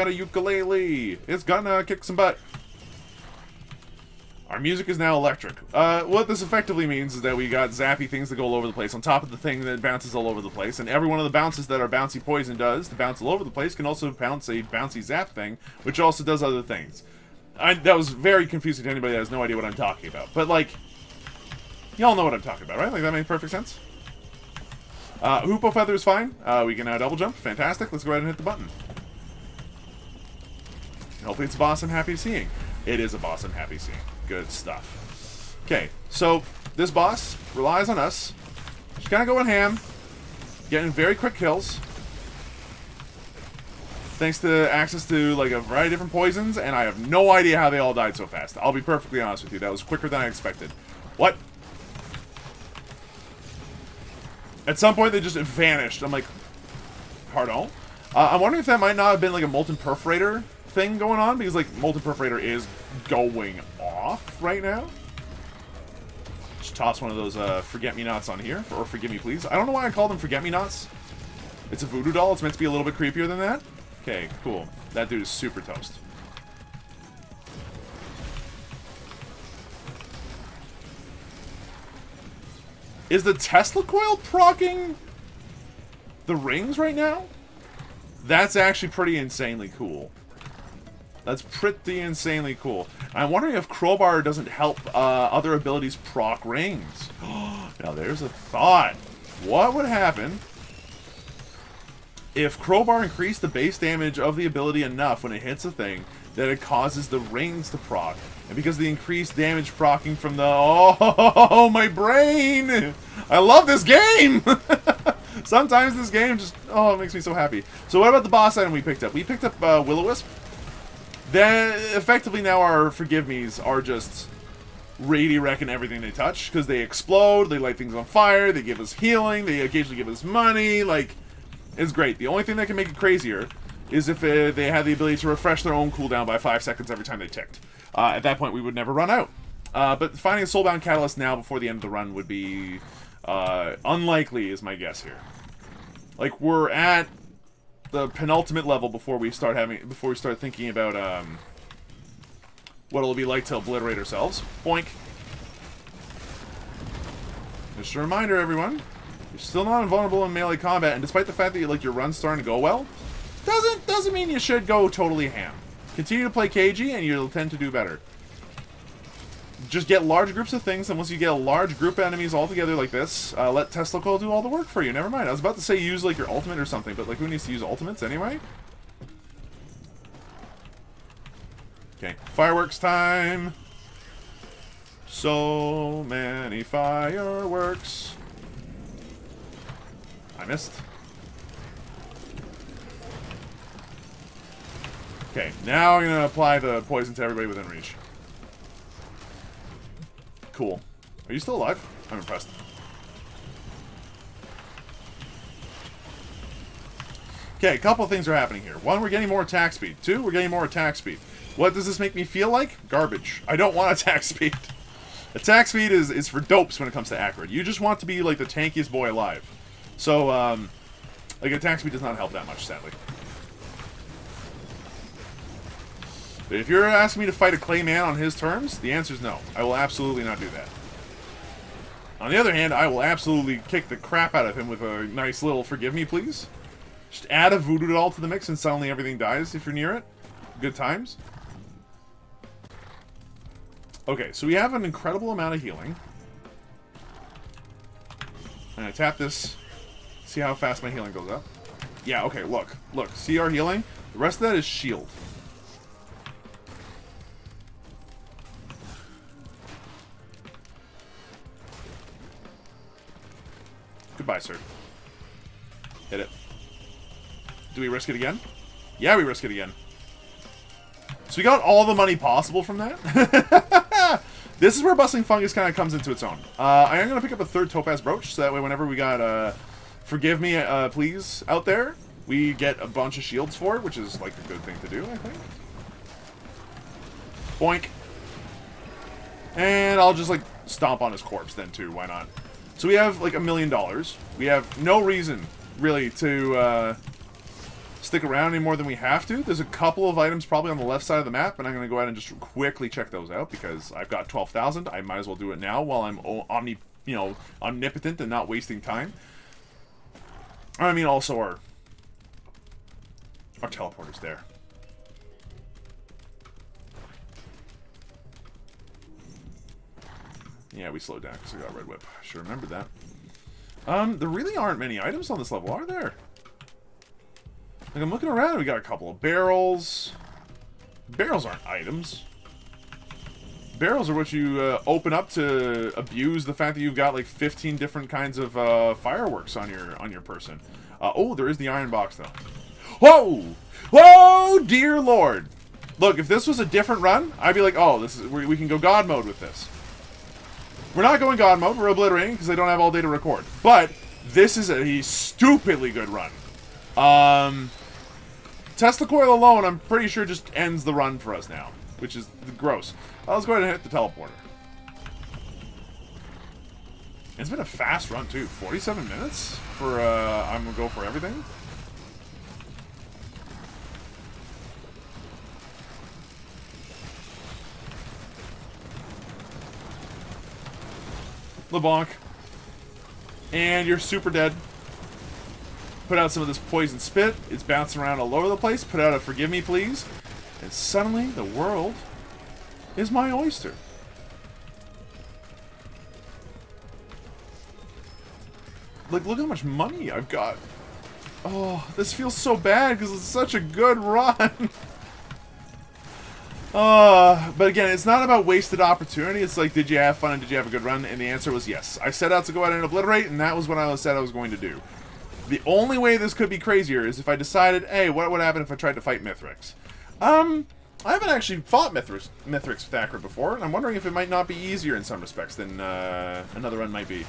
a ukulele. It's gonna kick some butt. Our music is now electric. What this effectively means is that we got zappy things that go all over the place on top of the thing that bounces all over the place. And every one of the bounces that our bouncy poison does to bounce all over the place can also bounce a bouncy zap thing, which also does other things. That was very confusing to anybody that has no idea what I'm talking about. But, like, y'all know what I'm talking about, right? Like, that made perfect sense. Hoopo Feather is fine. We can double jump. Fantastic. Let's go ahead and hit the button. And hopefully it's a boss I'm happy seeing. It is a boss I'm happy seeing. Good stuff. Okay, so this boss relies on us. Just kind of going ham. Getting very quick kills. Thanks to access to, like, a variety of different poisons, and I have no idea how they all died so fast. I'll be perfectly honest with you. That was quicker than I expected. What? At some point, they just vanished. I'm like, pardon? I'm wondering if that might not have been, like, a Molten Perforator thing going on, because, like, Molten Perforator is going off right now. Just toss one of those Forget-Me-Nots on here, or Forgive Me Please. I don't know why I call them Forget-Me-Nots. It's a voodoo doll. It's meant to be a little bit creepier than that. Okay, cool. That dude is super toast. Is the Tesla coil proccing the rings right now? That's actually pretty insanely cool. That's pretty insanely cool. I'm wondering if Crowbar doesn't help other abilities proc rings. Now there's a thought. What would happen if Crowbar increased the base damage of the ability enough when it hits a thing that it causes the rings to proc? And because of the increased damage proccing from the... Oh, my brain! I love this game! Sometimes this game just... Oh, it makes me so happy. So what about the boss item we picked up? We picked up Will-O-Wisp. Then, effectively now our Forgive-Me's are just wrecking everything they touch. Because they explode, they light things on fire, they give us healing, they occasionally give us money. Like, it's great. The only thing that can make it crazier is if they had the ability to refresh their own cooldown by 5 seconds every time they ticked. At that point, we would never run out. But finding a Soulbound Catalyst now before the end of the run would be unlikely, is my guess here. Like, we're at the penultimate level before we start thinking about what it'll be like to obliterate ourselves. Boink. Just a reminder, everyone, you're still not invulnerable in melee combat, and despite the fact that your run's starting to go well, doesn't mean you should go totally ham. Continue to play cagey, and you'll tend to do better. Just get large groups of things, and once you get a large group of enemies all together like this, let Tesla Coil do all the work for you. Never mind. I was about to say use, like, your ultimate or something, but, like, who needs to use ultimates anyway? Okay, fireworks time. So many fireworks. I missed. Okay, now I'm gonna apply the poison to everybody within reach. Cool. Are you still alive? I'm impressed. Okay, a couple of things are happening here. One, we're getting more attack speed. Two, we're getting more attack speed. What does this make me feel like? Garbage. I don't want attack speed. Attack speed is for dopes when it comes to Acrid. You just want to be, like, the tankiest boy alive. So, like, attack speed does not help that much, sadly. But if you're asking me to fight a clay man on his terms, the answer is no. I will absolutely not do that. On the other hand, I will absolutely kick the crap out of him with a nice little Forgive Me Please. Just add a voodoo doll to the mix and suddenly everything dies if you're near it. Good times. Okay, so we have an incredible amount of healing. And I tap this. See how fast my healing goes up? Yeah, okay, look. Look, see our healing? The rest of that is shield. Goodbye, sir. Hit it. Do we risk it again? Yeah, we risk it again. So we got all the money possible from that. This is where Bustling Fungus kind of comes into its own. I am going to pick up a third Topaz Brooch, so that way whenever we got Forgive Me, Please out there, we get a bunch of shields for it, which is like a good thing to do, I think. Boink. And I'll just like stomp on his corpse then too, why not? So we have like $1 million. We have no reason really to stick around any more than we have to. There's a couple of items probably on the left side of the map, and I'm going to go ahead and just quickly check those out because I've got 12,000. I might as well do it now while I'm omnipotent and not wasting time. I mean, also our teleporter's there. Yeah, we slowed down because I got Red Whip. I should remember that. There really aren't many items on this level, are there? Like, I'm looking around, we got a couple of barrels. Barrels aren't items. Barrels are what you open up to abuse the fact that you've got like 15 different kinds of fireworks on your person. Oh, there is the iron box though. Whoa! Whoa, dear Lord! Look, if this was a different run, I'd be like, oh, this is we can go God mode with this. We're not going God mode. We're obliterating because I don't have all day to record. But this is a stupidly good run. Tesla Coil alone, I'm pretty sure just ends the run for us now, which is gross. Let's go ahead and hit the teleporter. It's been a fast run, too. 47 minutes for, I'm going to go for everything. LeBlanc. And you're super dead. Put out some of this poison spit. It's bouncing around all over the place. Put out a Forgive Me, Please. And suddenly, the world is my oyster. Like, look how much money I've got. Oh, this feels so bad because it's such a good run. But again, it's not about wasted opportunity. It's like, did you have fun and did you have a good run? And the answer was yes. I set out to go out and obliterate, and that was what I said I was going to do. The only way this could be crazier is if I decided, hey, what would happen if I tried to fight Mithrix? I haven't actually fought Mithrix with Acrid before, and I'm wondering if it might not be easier in some respects than another run might be.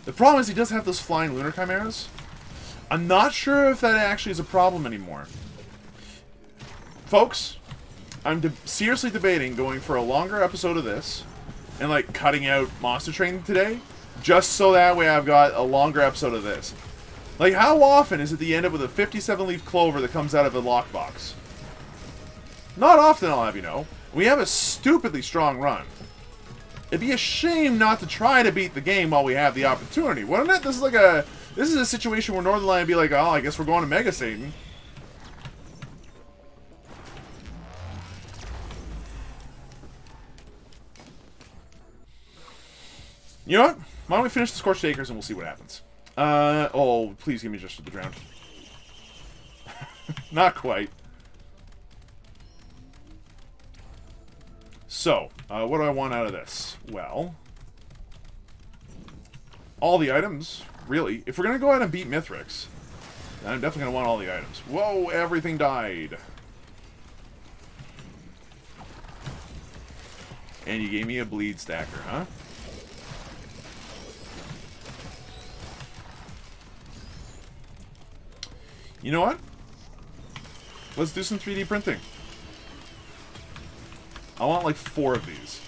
The problem is he does have those flying lunar chimeras. I'm not sure if that actually is a problem anymore. Folks, I'm seriously debating going for a longer episode of this and like cutting out Monster Train today, just so that way I've got a longer episode of this. Like, how often is it that you end up with a 57-leaf clover that comes out of a lockbox? Not often, I'll have you know. We have a stupidly strong run. It'd be a shame not to try to beat the game while we have the opportunity, wouldn't it? This is a situation where Northernlion would be like, oh, I guess we're going to Mega Satan. You know what? Why don't we finish the Scorched Acres and we'll see what happens. Oh, please give me just the drown. Not quite. So, what do I want out of this? Well, all the items, really. If we're going to go ahead and beat Mithrix, then I'm definitely going to want all the items. Whoa, everything died. And you gave me a bleed stacker, huh? You know what? Let's do some 3D printing. I want like 4 of these.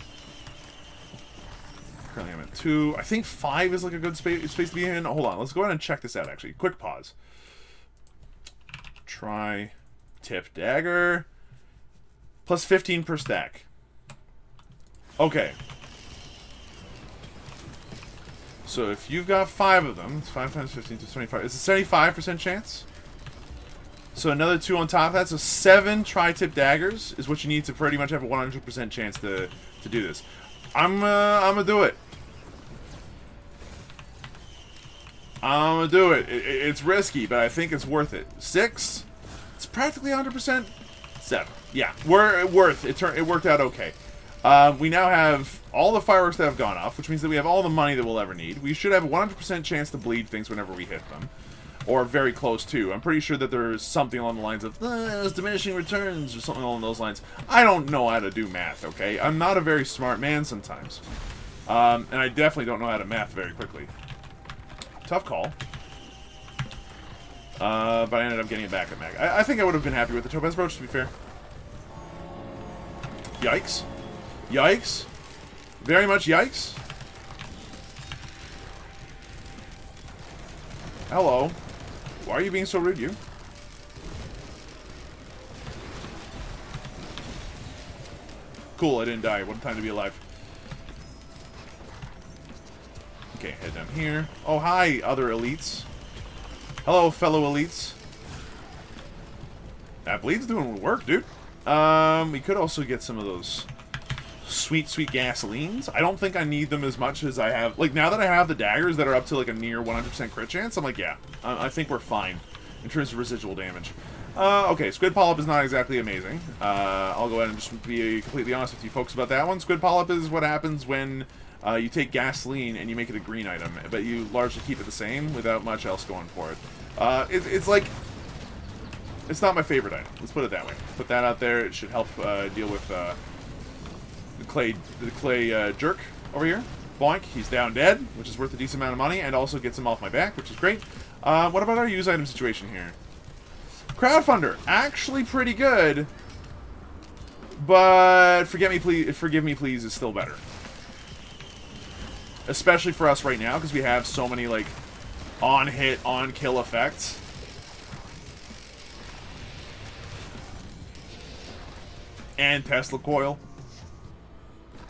Currently I'm at 2. I think 5 is like a good space to be in. Hold on, let's go ahead and check this out actually. Quick pause. Try tip dagger. Plus 15 per stack. Okay. So if you've got 5 of them, it's 5 times 15 to 25. It's a 75% chance. So another 2 on top of that. So 7 tri-tip daggers is what you need to pretty much have a 100% chance to do this. I'm gonna do it. I'm gonna do it. It's risky, but I think it's worth it. 6. It's practically 100%. 7. Yeah, we're worth it. It worked out okay. We now have all the fireworks that have gone off, which means that we have all the money that we'll ever need. We should have a 100% chance to bleed things whenever we hit them. Or very close to. I'm pretty sure that there's something along the lines of diminishing returns or something along those lines. I don't know how to do math, okay? I'm not a very smart man sometimes. And I definitely don't know how to math very quickly. Tough call. But I ended up getting it back at Mag. I think I would have been happy with the Topaz Brooch, to be fair. Yikes. Yikes. Very much yikes. Hello. Why are you being so rude, you? Cool, I didn't die. What a time to be alive. Okay, head down here. Oh, hi, other elites. Hello, fellow elites. That bleed's doing work, dude. We could also get some of those sweet, sweet gasolines. I don't think I need them as much as I have. Like, now that I have the daggers that are up to, like, a near 100% crit chance, I'm like, yeah, I think we're fine in terms of residual damage. Okay, Squid Polyp is not exactly amazing. I'll go ahead and just be completely honest with you folks about that one. Squid Polyp is what happens when you take gasoline and you make it a green item, but you largely keep it the same without much else going for it. It's like... It's not my favorite item. Let's put it that way. Put that out there. It should help deal with the clay jerk over here. Boink. He's down dead, which is worth a decent amount of money, and also gets him off my back, which is great. What about our use item situation here? Crowdfunder. Actually pretty good, but forgive me please is still better. Especially for us right now, because we have so many, like, on-hit, on-kill effects. And Tesla coil.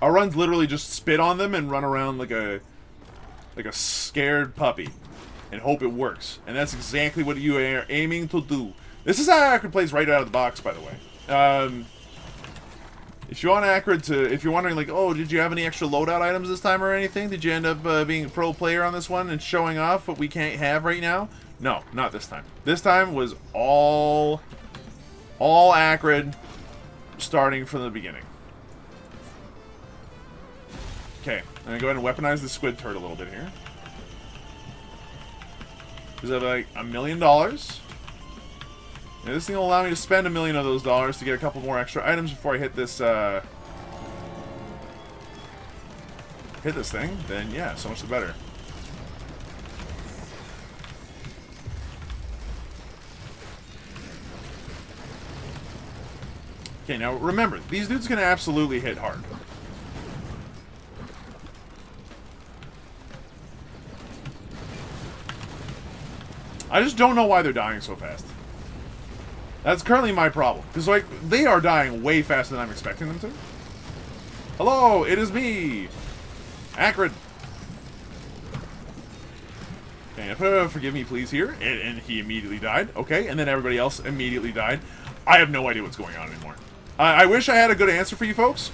Our runs literally just spit on them and run around like a scared puppy and hope it works. And that's exactly what you are aiming to do. This is how Acrid plays right out of the box, by the way. If you want Acrid to, if you're wondering, like, oh, did you have any extra loadout items this time or anything? Did you end up being a pro player on this one and showing off what we can't have right now? No, not this time. This time was all Acrid, starting from the beginning. Okay, I'm gonna go ahead and weaponize the squid turd a little bit here. Because I have like $1 million. And this thing will allow me to spend $1 million of those dollars to get a couple more extra items before I hit this thing. Then yeah, so much the better. Okay, now remember, these dudes can absolutely hit hard. I just don't know why they're dying so fast. That's currently my problem. Because, like, they are dying way faster than I'm expecting them to. Hello, it is me! Acrid. Okay, I put a forgive me please here, and he immediately died. Okay, and then everybody else immediately died. I have no idea what's going on anymore. I wish I had a good answer for you folks,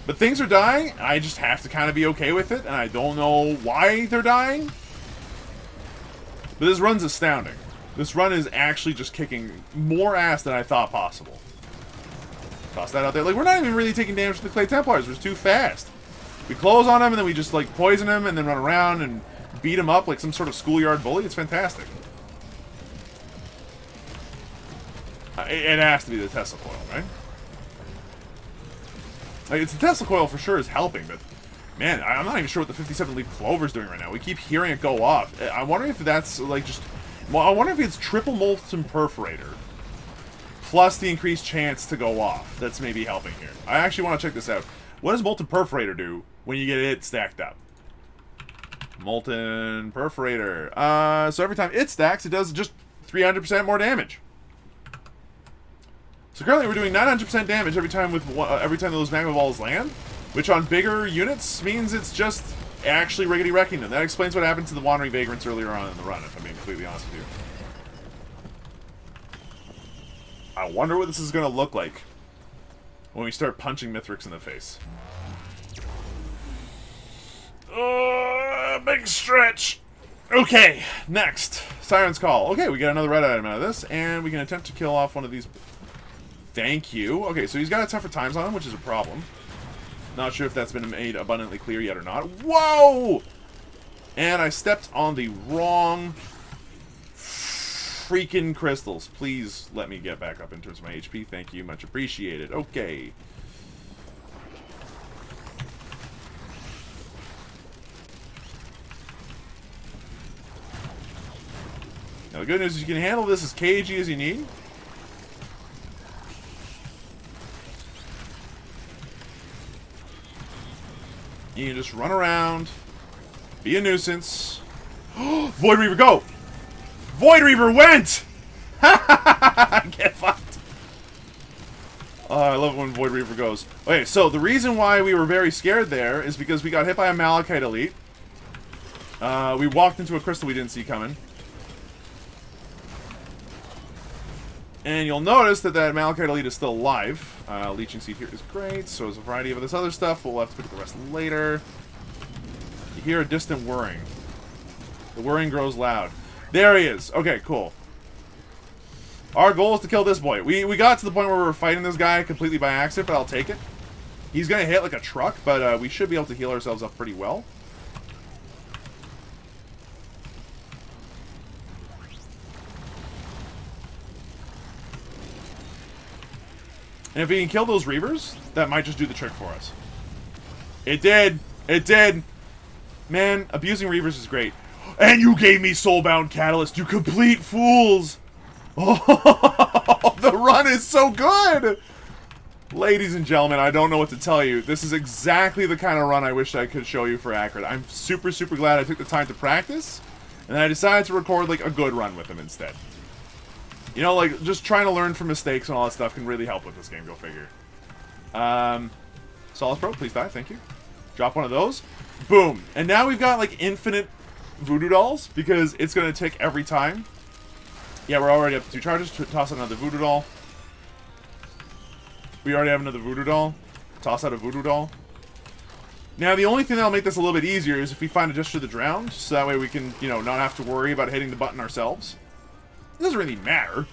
but things are dying, I just have to kind of be okay with it, and I don't know why they're dying. But this run's astounding. This run is actually just kicking more ass than I thought possible. Toss that out there. Like, we're not even really taking damage to the Clay Templars. We're just too fast. We close on them, and then we just, like, poison them, and then run around and beat them up like some sort of schoolyard bully. It's fantastic. It has to be the Tesla coil, right? Like, it's the Tesla coil for sure is helping, but man, I'm not even sure what the 57-leaf clover's doing right now. We keep hearing it go off. I wonder if that's, like, just... Well, I wonder if it's triple molten perforator plus the increased chance to go off that's maybe helping here. I actually want to check this out. What does molten perforator do when you get it stacked up? Molten perforator. So every time it stacks, it does just 300% more damage. So currently we're doing 900% damage every time those magma balls land, which on bigger units means it's just actually riggedy wrecking them. That explains what happened to the Wandering Vagrants earlier on in the run, if I'm being completely honest with you. I wonder what this is going to look like when we start punching Mithrix in the face. Big stretch! Okay, next. Siren's Call. Okay, we got another red item out of this, and we can attempt to kill off one of these... Thank you. Okay, so he's got a tougher times on him, which is a problem. Not sure if that's been made abundantly clear yet or not. Whoa! And I stepped on the wrong freaking crystals. Please let me get back up in terms of my HP. Thank you. Much appreciated. Okay. Now, the good news is you can handle this as cagey as you need. You can just run around, be a nuisance. Void Reaver, go! Void Reaver went! Get fucked. Oh, I love it when Void Reaver goes. Okay, so the reason why we were very scared there is because we got hit by a Malachite Elite. We walked into a crystal we didn't see coming. And you'll notice that that Malachite Elite is still alive. Leeching Seed here is great. So is a variety of this other stuff. We'll have to pick up the rest later. You hear a distant whirring. The whirring grows loud. There he is. Okay, cool. Our goal is to kill this boy. We got to the point where we were fighting this guy completely by accident, but I'll take it. He's going to hit like a truck, but we should be able to heal ourselves up pretty well. And if we can kill those Reavers, that might just do the trick for us. It did. It did. Man, abusing Reavers is great. And you gave me Soulbound Catalyst, you complete fools! Oh, the run is so good! Ladies and gentlemen, I don't know what to tell you. This is exactly the kind of run I wish I could show you for Acrid. I'm super, super glad I took the time to practice, and I decided to record, like, a good run with him instead. You know, like, just trying to learn from mistakes and all that stuff can really help with this game, go figure. Solace Pro, please die, thank you. Drop one of those. Boom. And now we've got, like, infinite voodoo dolls, because it's going to tick every time. Yeah, we're already up to 2 charges. Toss out another voodoo doll. We already have another voodoo doll. Toss out a voodoo doll. Now, the only thing that'll make this a little bit easier is if we find a Gesture of the Drowned, so that way we can, you know, not have to worry about hitting the button ourselves. It doesn't really matter.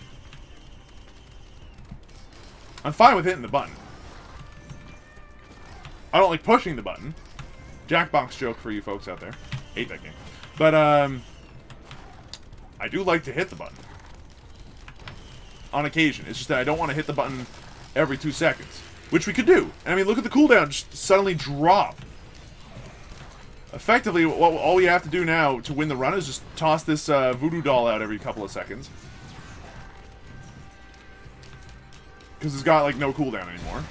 I'm fine with hitting the button. I don't like pushing the button. Jackbox joke for you folks out there. Hate that game. But, I do like to hit the button. On occasion. It's just that I don't want to hit the button every 2 seconds. Which we could do. And I mean, look at the cooldown just suddenly drop. Effectively, all we have to do now to win the run is just toss this voodoo doll out every couple of seconds. Because it's got, like, no cooldown anymore.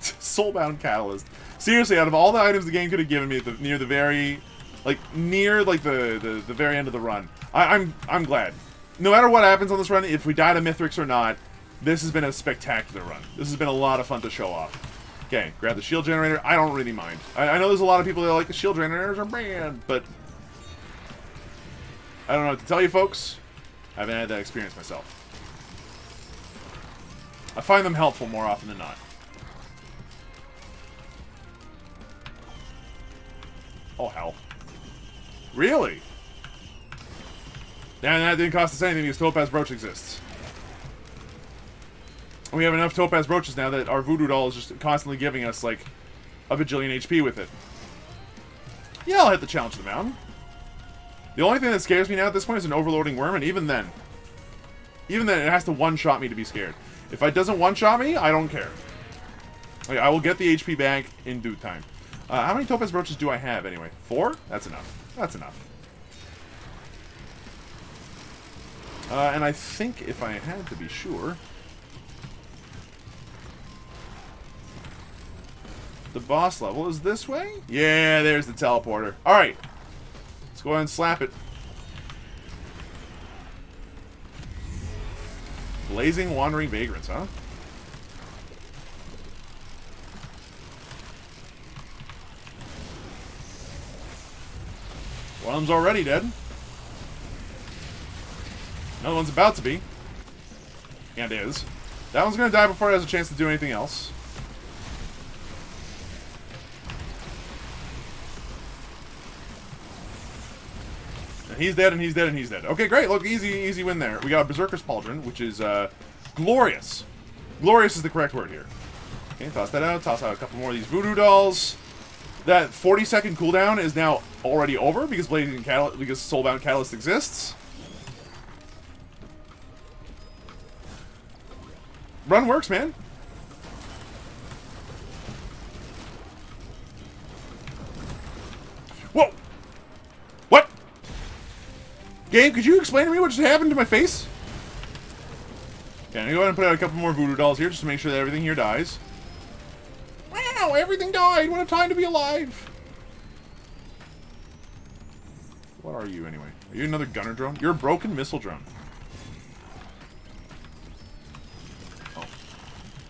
Soulbound Catalyst. Seriously, out of all the items the game could have given me near the very very end of the run, I'm glad. No matter what happens on this run, if we die to Mithrix or not, this has been a spectacular run. This has been a lot of fun to show off. Okay, grab the shield generator. I don't really mind. I know there's a lot of people that are like, the shield generators are banned, but I don't know what to tell you, folks. I haven't had that experience myself. I find them helpful more often than not. Oh, hell. Really? And that didn't cost us anything because Topaz Brooch exists. We have enough Topaz Brooches now that our Voodoo Doll is just constantly giving us, like, a bajillion HP with it. Yeah, I'll hit the Challenge of the Mountain. The only thing that scares me now at this point is an Overloading Worm, and even then it has to one-shot me to be scared. If it doesn't one-shot me, I don't care. Like, I will get the HP back in due time. How many Topaz Brooches do I have, anyway? 4? That's enough. That's enough. And I think if I had to be sure... the boss level is this way? Yeah, there's the teleporter. Alright. Let's go ahead and slap it. Blazing Wandering Vagrants, huh? One of them's already dead. Another one's about to be. And is. That one's gonna die before it has a chance to do anything else. And he's dead, and he's dead, and he's dead. Okay, great. Look, easy win there. We got Berserker's Pauldron, which is, glorious. Glorious is the correct word here. Okay, toss that out. Toss out a couple more of these voodoo dolls. That 40-second cooldown is now already over because because Soulbound Catalyst exists. Run works, man. Whoa! What? Game, could you explain to me what just happened to my face? Okay, I'm gonna go ahead and put out a couple more voodoo dolls here just to make sure that everything here dies. Wow, everything died! What a time to be alive! What are you, anyway? Are you another gunner drone? You're a broken missile drone. Oh.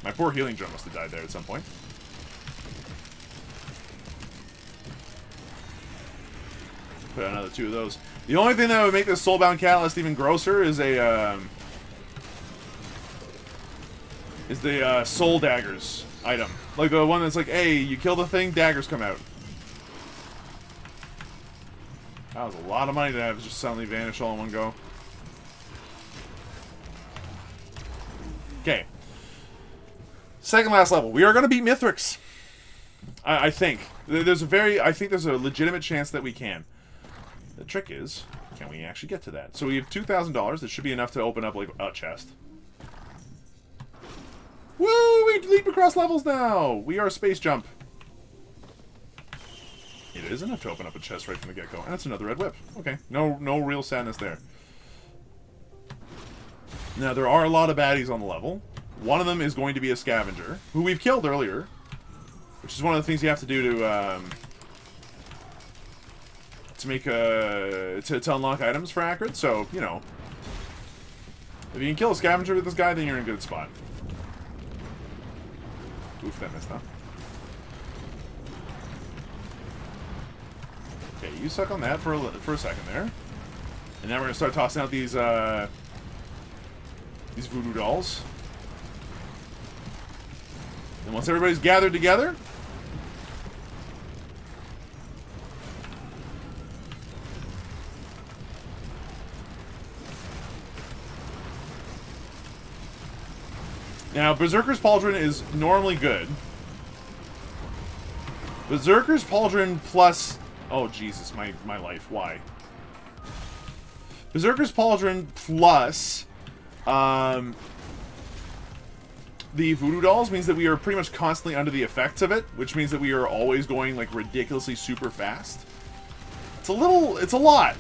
My poor healing drone must have died there at some point. Put out another 2 of those. The only thing that would make this Soulbound Catalyst even grosser is a, the Soul Daggers item. Like the one that's like, hey, you kill the thing, daggers come out. That was a lot of money to have just suddenly vanish all in one go. Okay. Second last level. We are going to beat Mithrix. I think. I think there's a legitimate chance that we can. The trick is, can we actually get to that? So we have $2,000. That should be enough to open up like a chest. Woo! We leap across levels now! We are Space Jump. It is enough to open up a chest right from the get-go. And it's another red whip. Okay. No real sadness there. Now, there are a lot of baddies on the level. One of them is going to be a scavenger, who we've killed earlier. Which is one of the things you have to do to make to unlock items for Acrid. So, you know, if you can kill a scavenger with this guy, then you're in a good spot. Oof, that missed, huh? Okay, you suck on that for a second there. And now we're gonna start tossing out these voodoo dolls. And once everybody's gathered together, now, Berserker's Pauldron is normally good. Berserker's Pauldron plus... Oh, Jesus, my life. Why? Berserker's Pauldron plus... the voodoo dolls means that we are pretty much constantly under the effects of it, which means that we are always going, like, ridiculously super fast. It's a lot.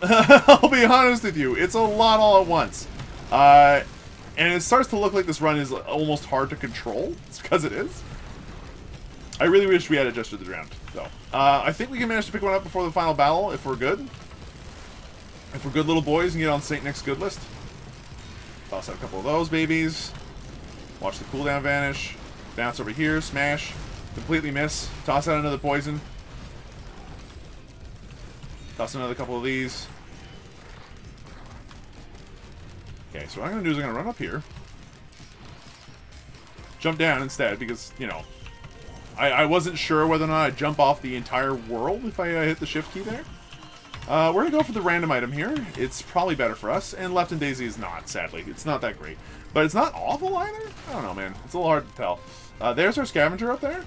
I'll be honest with you. It's a lot all at once. And it starts to look like this run is almost hard to control. It's because it is. I really wish we had adjusted the round, though. I think we can manage to pick one up before the final battle, if we're good. If we're good little boys and get on St. Nick's good list. Toss out a couple of those babies. Watch the cooldown vanish. Bounce over here, smash. Completely miss. Toss out another poison. Toss another couple of these. Okay, so what I'm going to do is I'm going to run up here. Jump down instead, because, you know, I wasn't sure whether or not I'd jump off the entire world if I hit the shift key there. We're going to go for the random item here. It's probably better for us, and Left and Daisy is not, sadly. It's not that great. But it's not awful either? I don't know, man. It's a little hard to tell. There's our scavenger up there.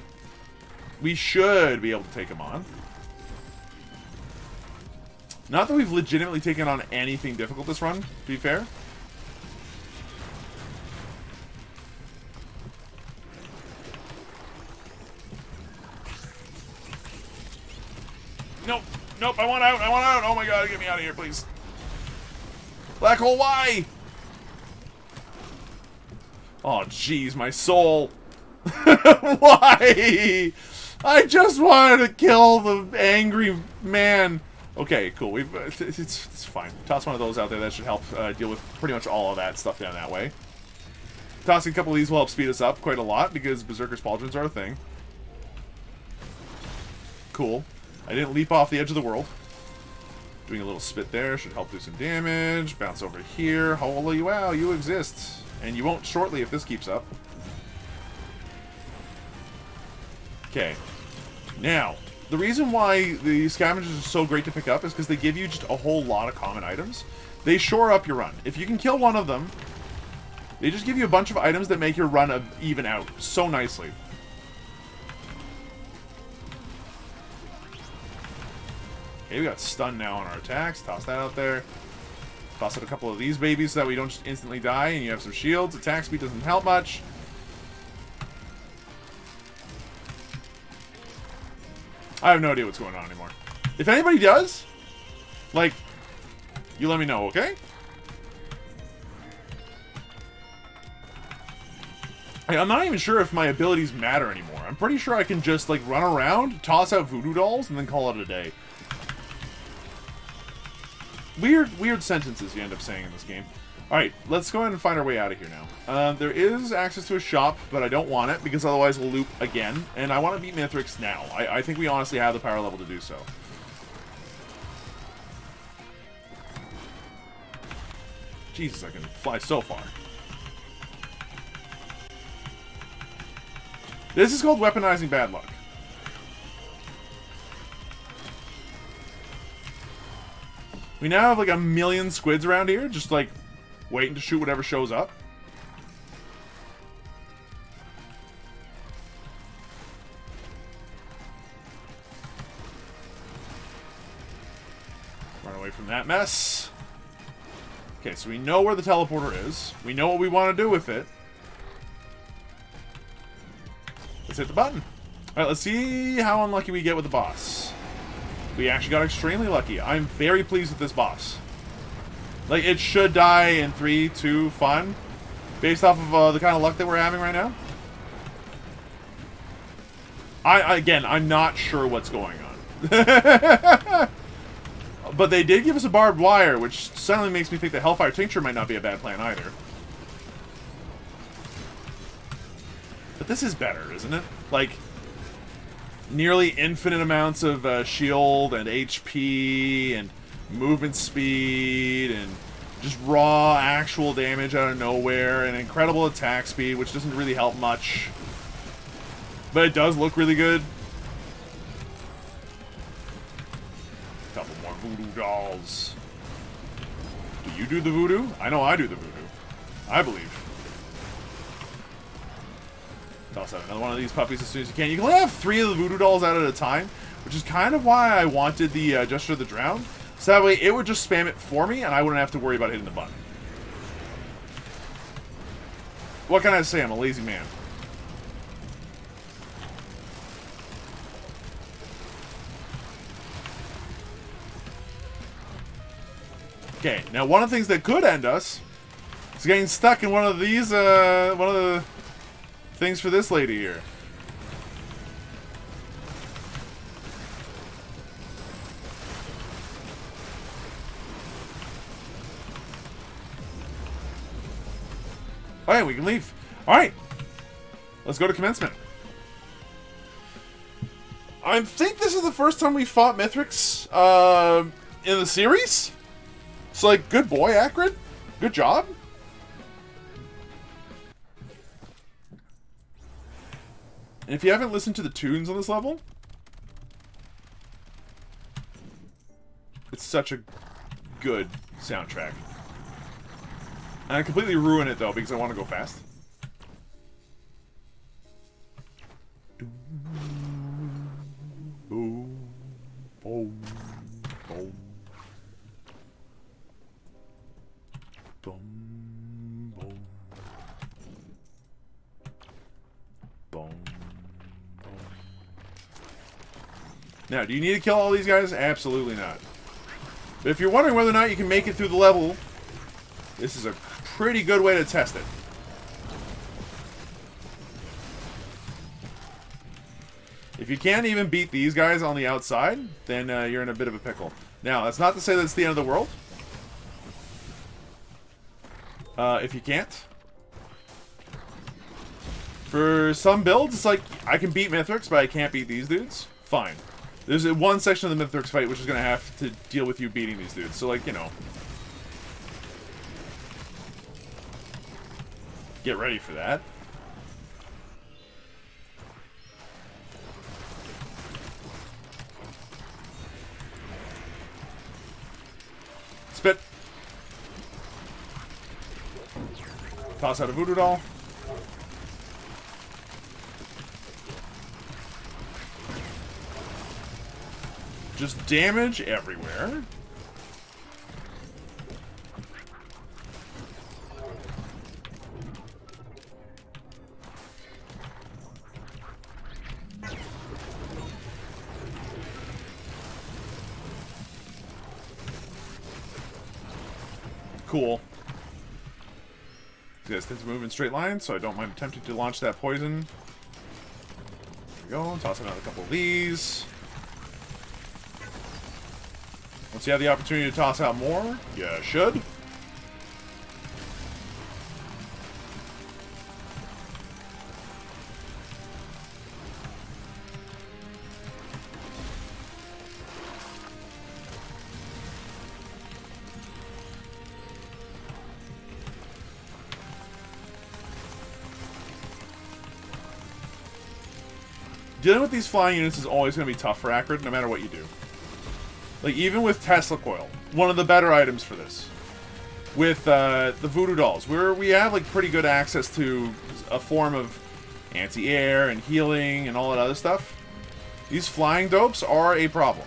We should be able to take him on. Not that we've legitimately taken on anything difficult this run, to be fair. Nope. Nope, I want out. I want out. Oh my god, get me out of here, please. Black hole, why? Oh, jeez, my soul. Why? I just wanted to kill the angry man. Okay, cool. It's fine. Toss one of those out there. That should help deal with pretty much all of that stuff down that way. Tossing a couple of these will help speed us up quite a lot because Berserker's Pauldrons are a thing. Cool. I didn't leap off the edge of the world. Doing a little spit there should help do some damage. Bounce over here. Holy wow, you exist. And you won't shortly if this keeps up. Okay. Now, the reason why the scavengers are so great to pick up is because they give you just a whole lot of common items. They shore up your run. If you can kill one of them, They just give you a bunch of items that make your run even out so nicely. Okay, we got stun now on our attacks. Toss that out there. Toss out a couple of these babies so that we don't just instantly die and you have some shields. Attack speed doesn't help much. I have no idea what's going on anymore. If anybody does, like, you let me know, okay? I'm not even sure if my abilities matter anymore. I'm pretty sure I can just, like, run around, toss out voodoo dolls, and then call it a day. Weird sentences you end up saying in this game. Alright, let's go ahead and find our way out of here now. There is access to a shop, but I don't want it, because otherwise we'll loop again. And I want to beat Mithrix now. I think we honestly have the power level to do so. Jesus, I can fly so far. This is called weaponizing bad luck. We now have like a million squids around here, just like waiting to shoot whatever shows up. Run away from that mess. Okay, so we know where the teleporter is. We know what we want to do with it. Let's hit the button. Alright, let's see how unlucky we get with the boss. We actually got extremely lucky. I'm very pleased with this boss. Like, it should die in 3, 2, fun. Based off of the kind of luck that we're having right now. Again, I'm not sure what's going on. But they did give us a barbed wire, which suddenly makes me think that Hellfire Tincture might not be a bad plan either. But this is better, isn't it? Like, nearly infinite amounts of shield and HP and movement speed and just raw actual damage out of nowhere and incredible attack speed, which doesn't really help much. But it does look really good. Couple more voodoo dolls. Do you do the voodoo? I know I do the voodoo. I believe. Toss out another one of these puppies as soon as you can. You can only have 3 of the voodoo dolls out at a time, which is kind of why I wanted the Gesture of the Drown. So that way it would just spam it for me, and I wouldn't have to worry about hitting the button. What can I say? I'm a lazy man. Okay, now one of the things that could end us is getting stuck in one of these, one of the things for this lady here. Alright, we can leave. Alright. Let's go to commencement. I think this is the first time we fought Mithrix in the series. So, like, good boy, Acrid. Good job. And if you haven't listened to the tunes on this level, it's such a good soundtrack. And I completely ruin it, though, because I want to go fast. Boom, boom, boom. Boom, boom. Boom. Now, do you need to kill all these guys? Absolutely not. But if you're wondering whether or not you can make it through the level, this is a pretty good way to test it. If you can't even beat these guys on the outside, then you're in a bit of a pickle. Now, that's not to say that it's the end of the world. If you can't. For some builds, it's like, I can beat Mithrix, but I can't beat these dudes. Fine. There's one section of the Mithrix fight which is going to have to deal with you beating these dudes. So, like, you know. Get ready for that. Spit. Toss out a voodoo doll. Just damage everywhere. Cool. These guys tend to move in straight lines, so I don't mind attempting to launch that poison. There we go. Toss another couple of these. Once you have the opportunity to toss out more, you should. Dealing with these flying units is always going to be tough for Acrid, no matter what you do. Like, even with Tesla Coil, one of the better items for this. With the Voodoo Dolls, where we have, like, pretty good access to a form of anti-air and healing and all that other stuff. These flying dopes are a problem.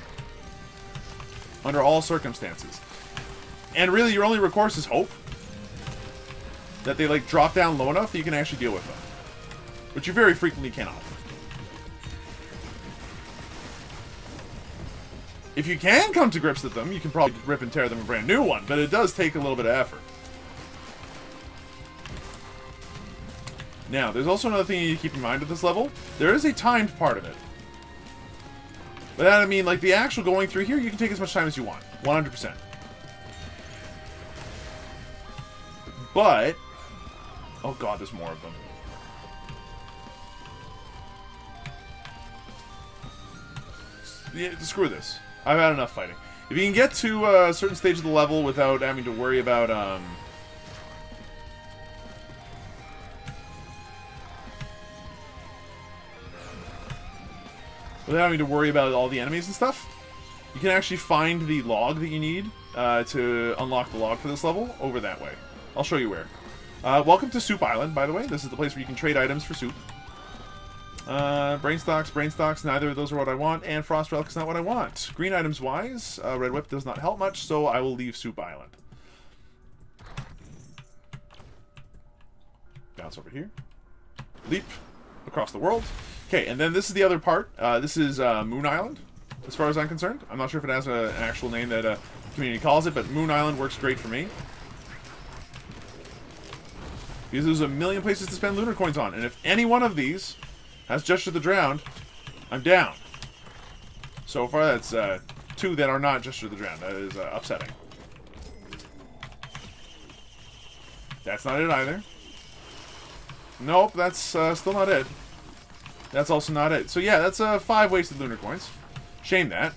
Under all circumstances. And really, your only recourse is hope. That they, like, drop down low enough that you can actually deal with them. Which you very frequently cannot. If you can come to grips with them, you can probably rip and tear them a brand new one, but it does take a little bit of effort. Now, there's also another thing you need to keep in mind at this level. There is a timed part of it. By that I mean, like, the actual going through here, you can take as much time as you want. 100%. But... oh god, there's more of them. Yeah, screw this. I've had enough fighting. If you can get to a certain stage of the level without having to worry about, without having to worry about all the enemies and stuff, you can actually find the log that you need to unlock the log for this level over that way. I'll show you where. Welcome to Soup Island, by the way. This is the place where you can trade items for soup. Brain stocks, neither of those are what I want, and Frost Relic is not what I want. Green items wise, Red Whip does not help much, so I will leave Soup Island. Bounce over here. Leap across the world. Okay, and then this is the other part. This is Moon Island, as far as I'm concerned. I'm not sure if it has an actual name that the community calls it, but Moon Island works great for me. Because there's a million places to spend lunar coins on, and if any one of these has Gesture the Drowned, I'm down. So far, that's two that are not Gesture the Drowned. That is upsetting. That's not it either. Nope, that's still not it. That's also not it. So yeah, that's 5 wasted lunar coins. Shame that.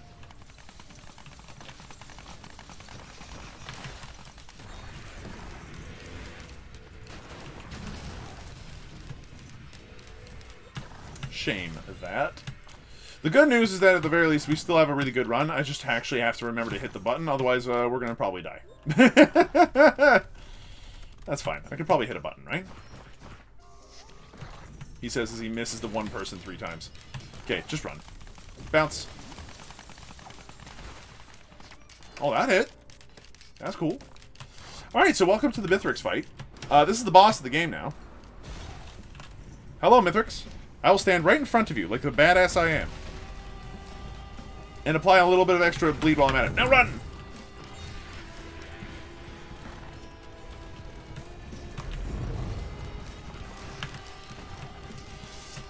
Shame that. The good news is that at the very least we still have a really good run. I just actually have to remember to hit the button, otherwise we're gonna probably die. That's fine. I could probably hit a button, right? He says as he misses the one person 3 times. Okay, just run. Bounce. Oh, that hit. That's cool. Alright, so welcome to the Mithrix fight. This is the boss of the game now. Hello, Mithrix. I will stand right in front of you, like the badass I am. And apply a little bit of extra bleed while I'm at it. Now run!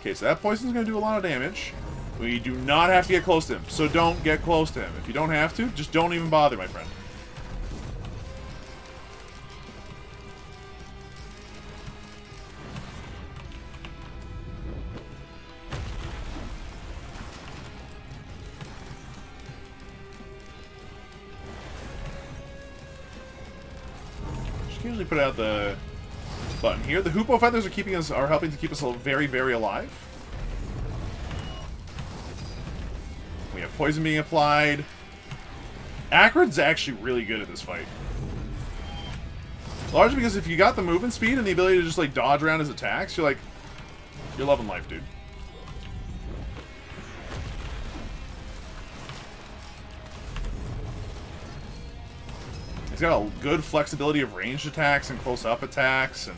Okay, so that poison's going to do a lot of damage. We do not have to get close to him, so don't get close to him. If you don't have to, just don't even bother, my friend. Usually put out the button here. The Hoopo feathers are helping to keep us very, very alive. We have poison being applied. Acrid's actually really good at this fight. Largely because if you got the movement speed and the ability to just, like, dodge around his attacks, you're like... You're loving life, dude. He's got a good flexibility of ranged attacks and close-up attacks, and...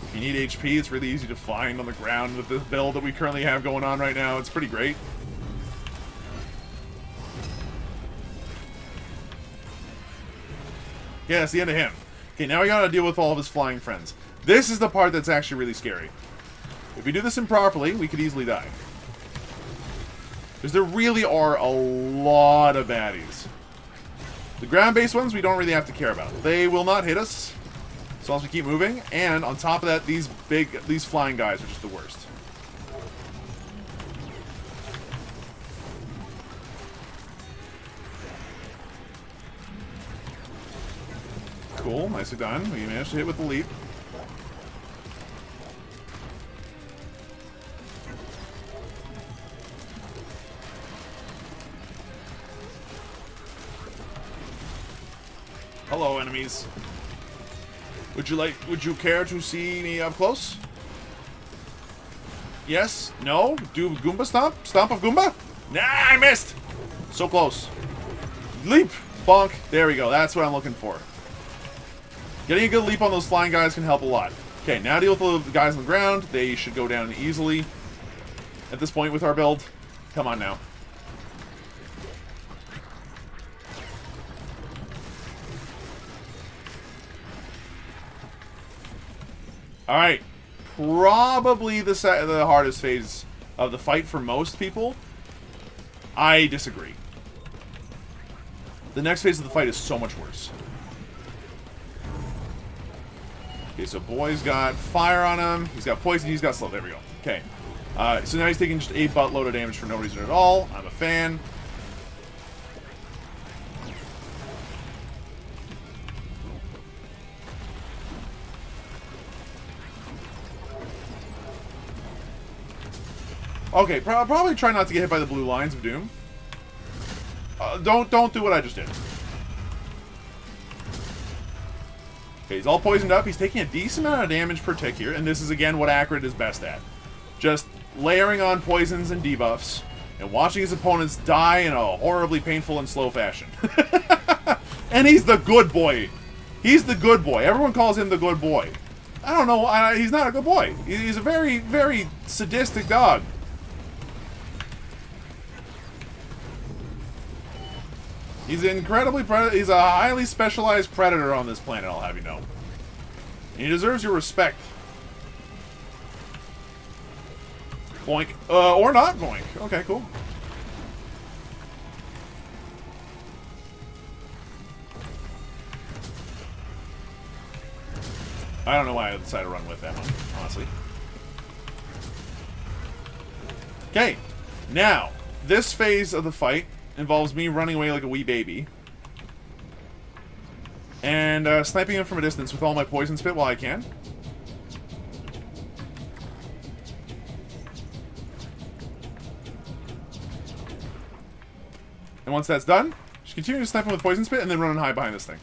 If you need HP, it's really easy to find on the ground with this build that we currently have going on right now. It's pretty great. Yeah, that's the end of him. Okay, now we gotta deal with all of his flying friends. This is the part that's actually really scary. If we do this improperly, we could easily die. Because there really are a lot of baddies. The ground-based ones we don't really have to care about. They will not hit us as long as we keep moving. And on top of that, these flying guys are just the worst. Cool, nicely done. We managed to hit with the leap. Hello, enemies. Would you care to see me up close? Yes? No? Do Goomba stomp? Stomp of Goomba? Nah, I missed! So close. Leap! Bonk. There we go. That's what I'm looking for. Getting a good leap on those flying guys can help a lot. Okay, now deal with the guys on the ground. They should go down easily at this point with our build. Come on now. Alright. Probably the hardest phase of the fight for most people. I disagree. The next phase of the fight is so much worse. Okay, so Boy's got fire on him. He's got poison. He's got slow. There we go. Okay. So now he's taking just a buttload of damage for no reason at all. I'm a fan. Okay, probably try not to get hit by the blue lines of doom. Don't do what I just did. Okay, he's all poisoned up. He's taking a decent amount of damage per tick here, and this is, again, what Acrid is best at. Just layering on poisons and debuffs, and watching his opponents die in a horribly painful and slow fashion. And he's the good boy. He's the good boy. Everyone calls him the good boy. I don't know. He's not a good boy. He's a very, very sadistic dog. He's incredibly he's a highly specialized predator on this planet, I'll have you know. And he deserves your respect. Boink. Or not boink. Okay, cool. I don't know why I decided to run with that one, honestly. Okay. Now, this phase of the fight involves me running away like a wee baby. And sniping him from a distance with all my poison spit while I can. And once that's done, just continue to snipe him with poison spit and then run and hide behind this thing.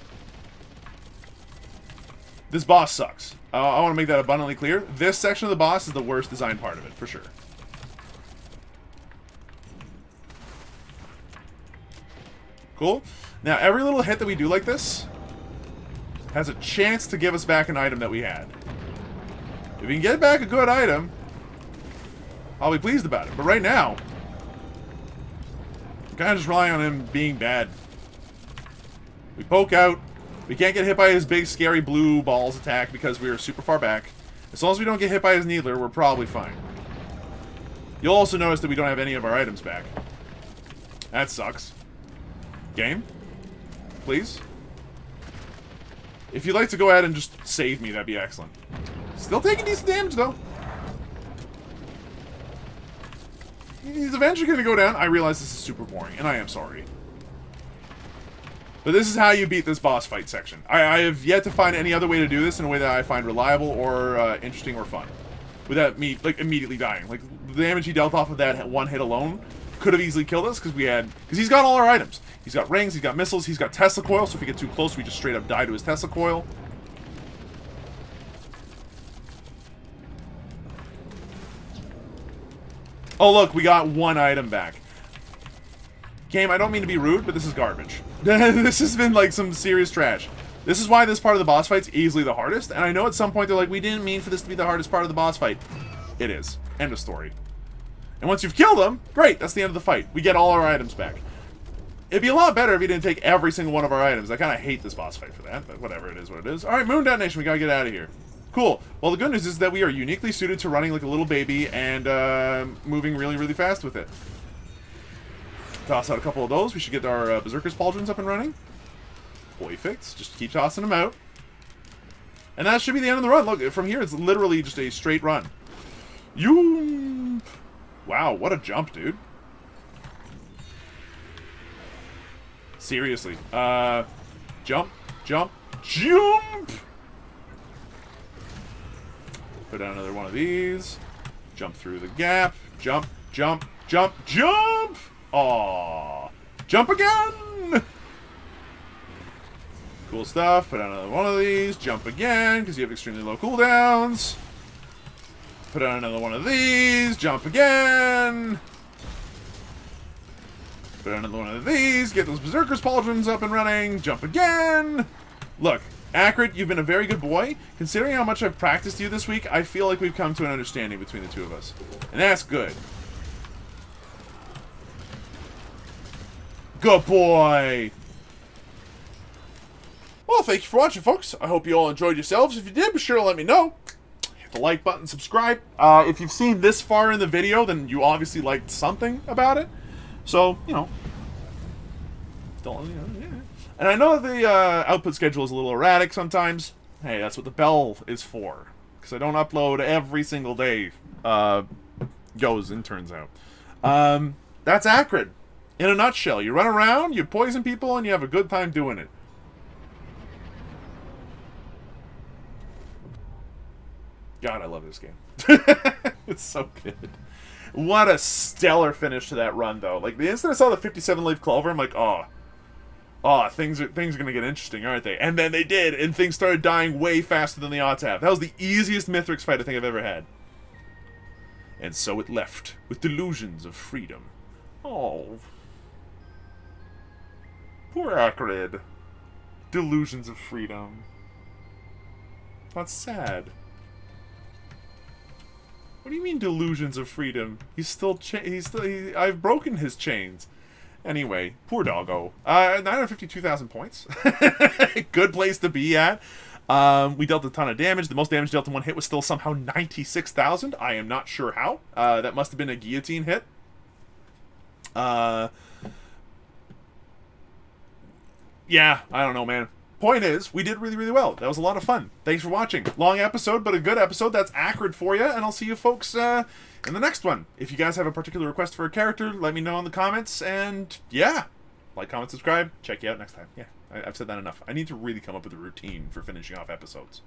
This boss sucks. I want to make that abundantly clear. This section of the boss is the worst designed part of it, for sure. Cool. Now, every little hit that we do like this has a chance to give us back an item that we had. If we can get back a good item, I'll be pleased about it. But right now, I'm kind of just relying on him being bad. We poke out. We can't get hit by his big, scary blue balls attack because we are super far back. As long as we don't get hit by his needler, we're probably fine. You'll also notice that we don't have any of our items back. That sucks. Game? Please? If you'd like to go ahead and just save me, that'd be excellent. Still taking decent damage, though. He's eventually going to go down. I realize this is super boring, and I am sorry. But this is how you beat this boss fight section. I have yet to find any other way to do this in a way that I find reliable or interesting or fun. Without me, like, immediately dying. Like, the damage he dealt off of that one hit alone could have easily killed us because he's got all our items. He's got rings, he's got missiles, he's got Tesla coil, so if we get too close, we just straight up die to his Tesla coil. Oh, look, we got one item back. Game, I don't mean to be rude, but this is garbage. This has been, like, some serious trash. This is why this part of the boss fight's easily the hardest, and I know at some point they're like, we didn't mean for this to be the hardest part of the boss fight. It is. End of story. And once you've killed them, great, that's the end of the fight. We get all our items back. It'd be a lot better if you didn't take every single one of our items. I kind of hate this boss fight for that, but whatever, it is what it is. Alright, Moon Detonation, we gotta get out of here. Cool. Well, the good news is that we are uniquely suited to running like a little baby and moving really, really fast with it. Toss out a couple of those. We should get our Berserker's Pauldrons up and running. Perfect. Just keep tossing them out. And that should be the end of the run. Look, from here, it's literally just a straight run. Wow, what a jump, dude. Seriously. Jump, jump, jump! Put down another one of these. Jump through the gap. Jump, jump, jump, jump! Aww. Jump again! Cool stuff. Put down another one of these. Jump again, because you have extremely low cooldowns. Put down another one of these. Jump again. Put down another one of these. Get those Berserker's Pauldrons up and running. Jump again. Look, Acrid, you've been a very good boy. Considering how much I've practiced you this week, I feel like we've come to an understanding between the two of us. And that's good. Good boy. Well, thank you for watching, folks. I hope you all enjoyed yourselves. If you did, be sure to let me know. Hit the like button, subscribe. If you've seen this far in the video, then you obviously liked something about it. So, you know. Yeah. And I know that the output schedule is a little erratic sometimes. Hey, that's what the bell is for. Because I don't upload every single day. Goes and turns out. That's Acrid. In a nutshell, you run around, you poison people, and you have a good time doing it. God, I love this game. It's so good. What a stellar finish to that run, though. Like, the instant I saw the 57-leaf clover, I'm like, oh, things are gonna get interesting, aren't they? And then they did, and things started dying way faster than they ought to have. That was the easiest Mithrix fight I think I've ever had. And so it left with delusions of freedom. Oh. Poor Acrid. Delusions of freedom. That's sad. What do you mean delusions of freedom? I've broken his chains. Anyway, poor doggo. 952,000 points. Good place to be at. We dealt a ton of damage. The most damage dealt in one hit was still somehow 96,000. I am not sure how. That must have been a guillotine hit. Yeah, I don't know, man. Point is, we did really, really well. That was a lot of fun. Thanks for watching. Long episode, but a good episode. That's Acrid for you, and I'll see you folks in the next one. If you guys have a particular request for a character, let me know in the comments, and yeah. Like, comment, subscribe. Check you out next time. Yeah, I've said that enough. I need to really come up with a routine for finishing off episodes.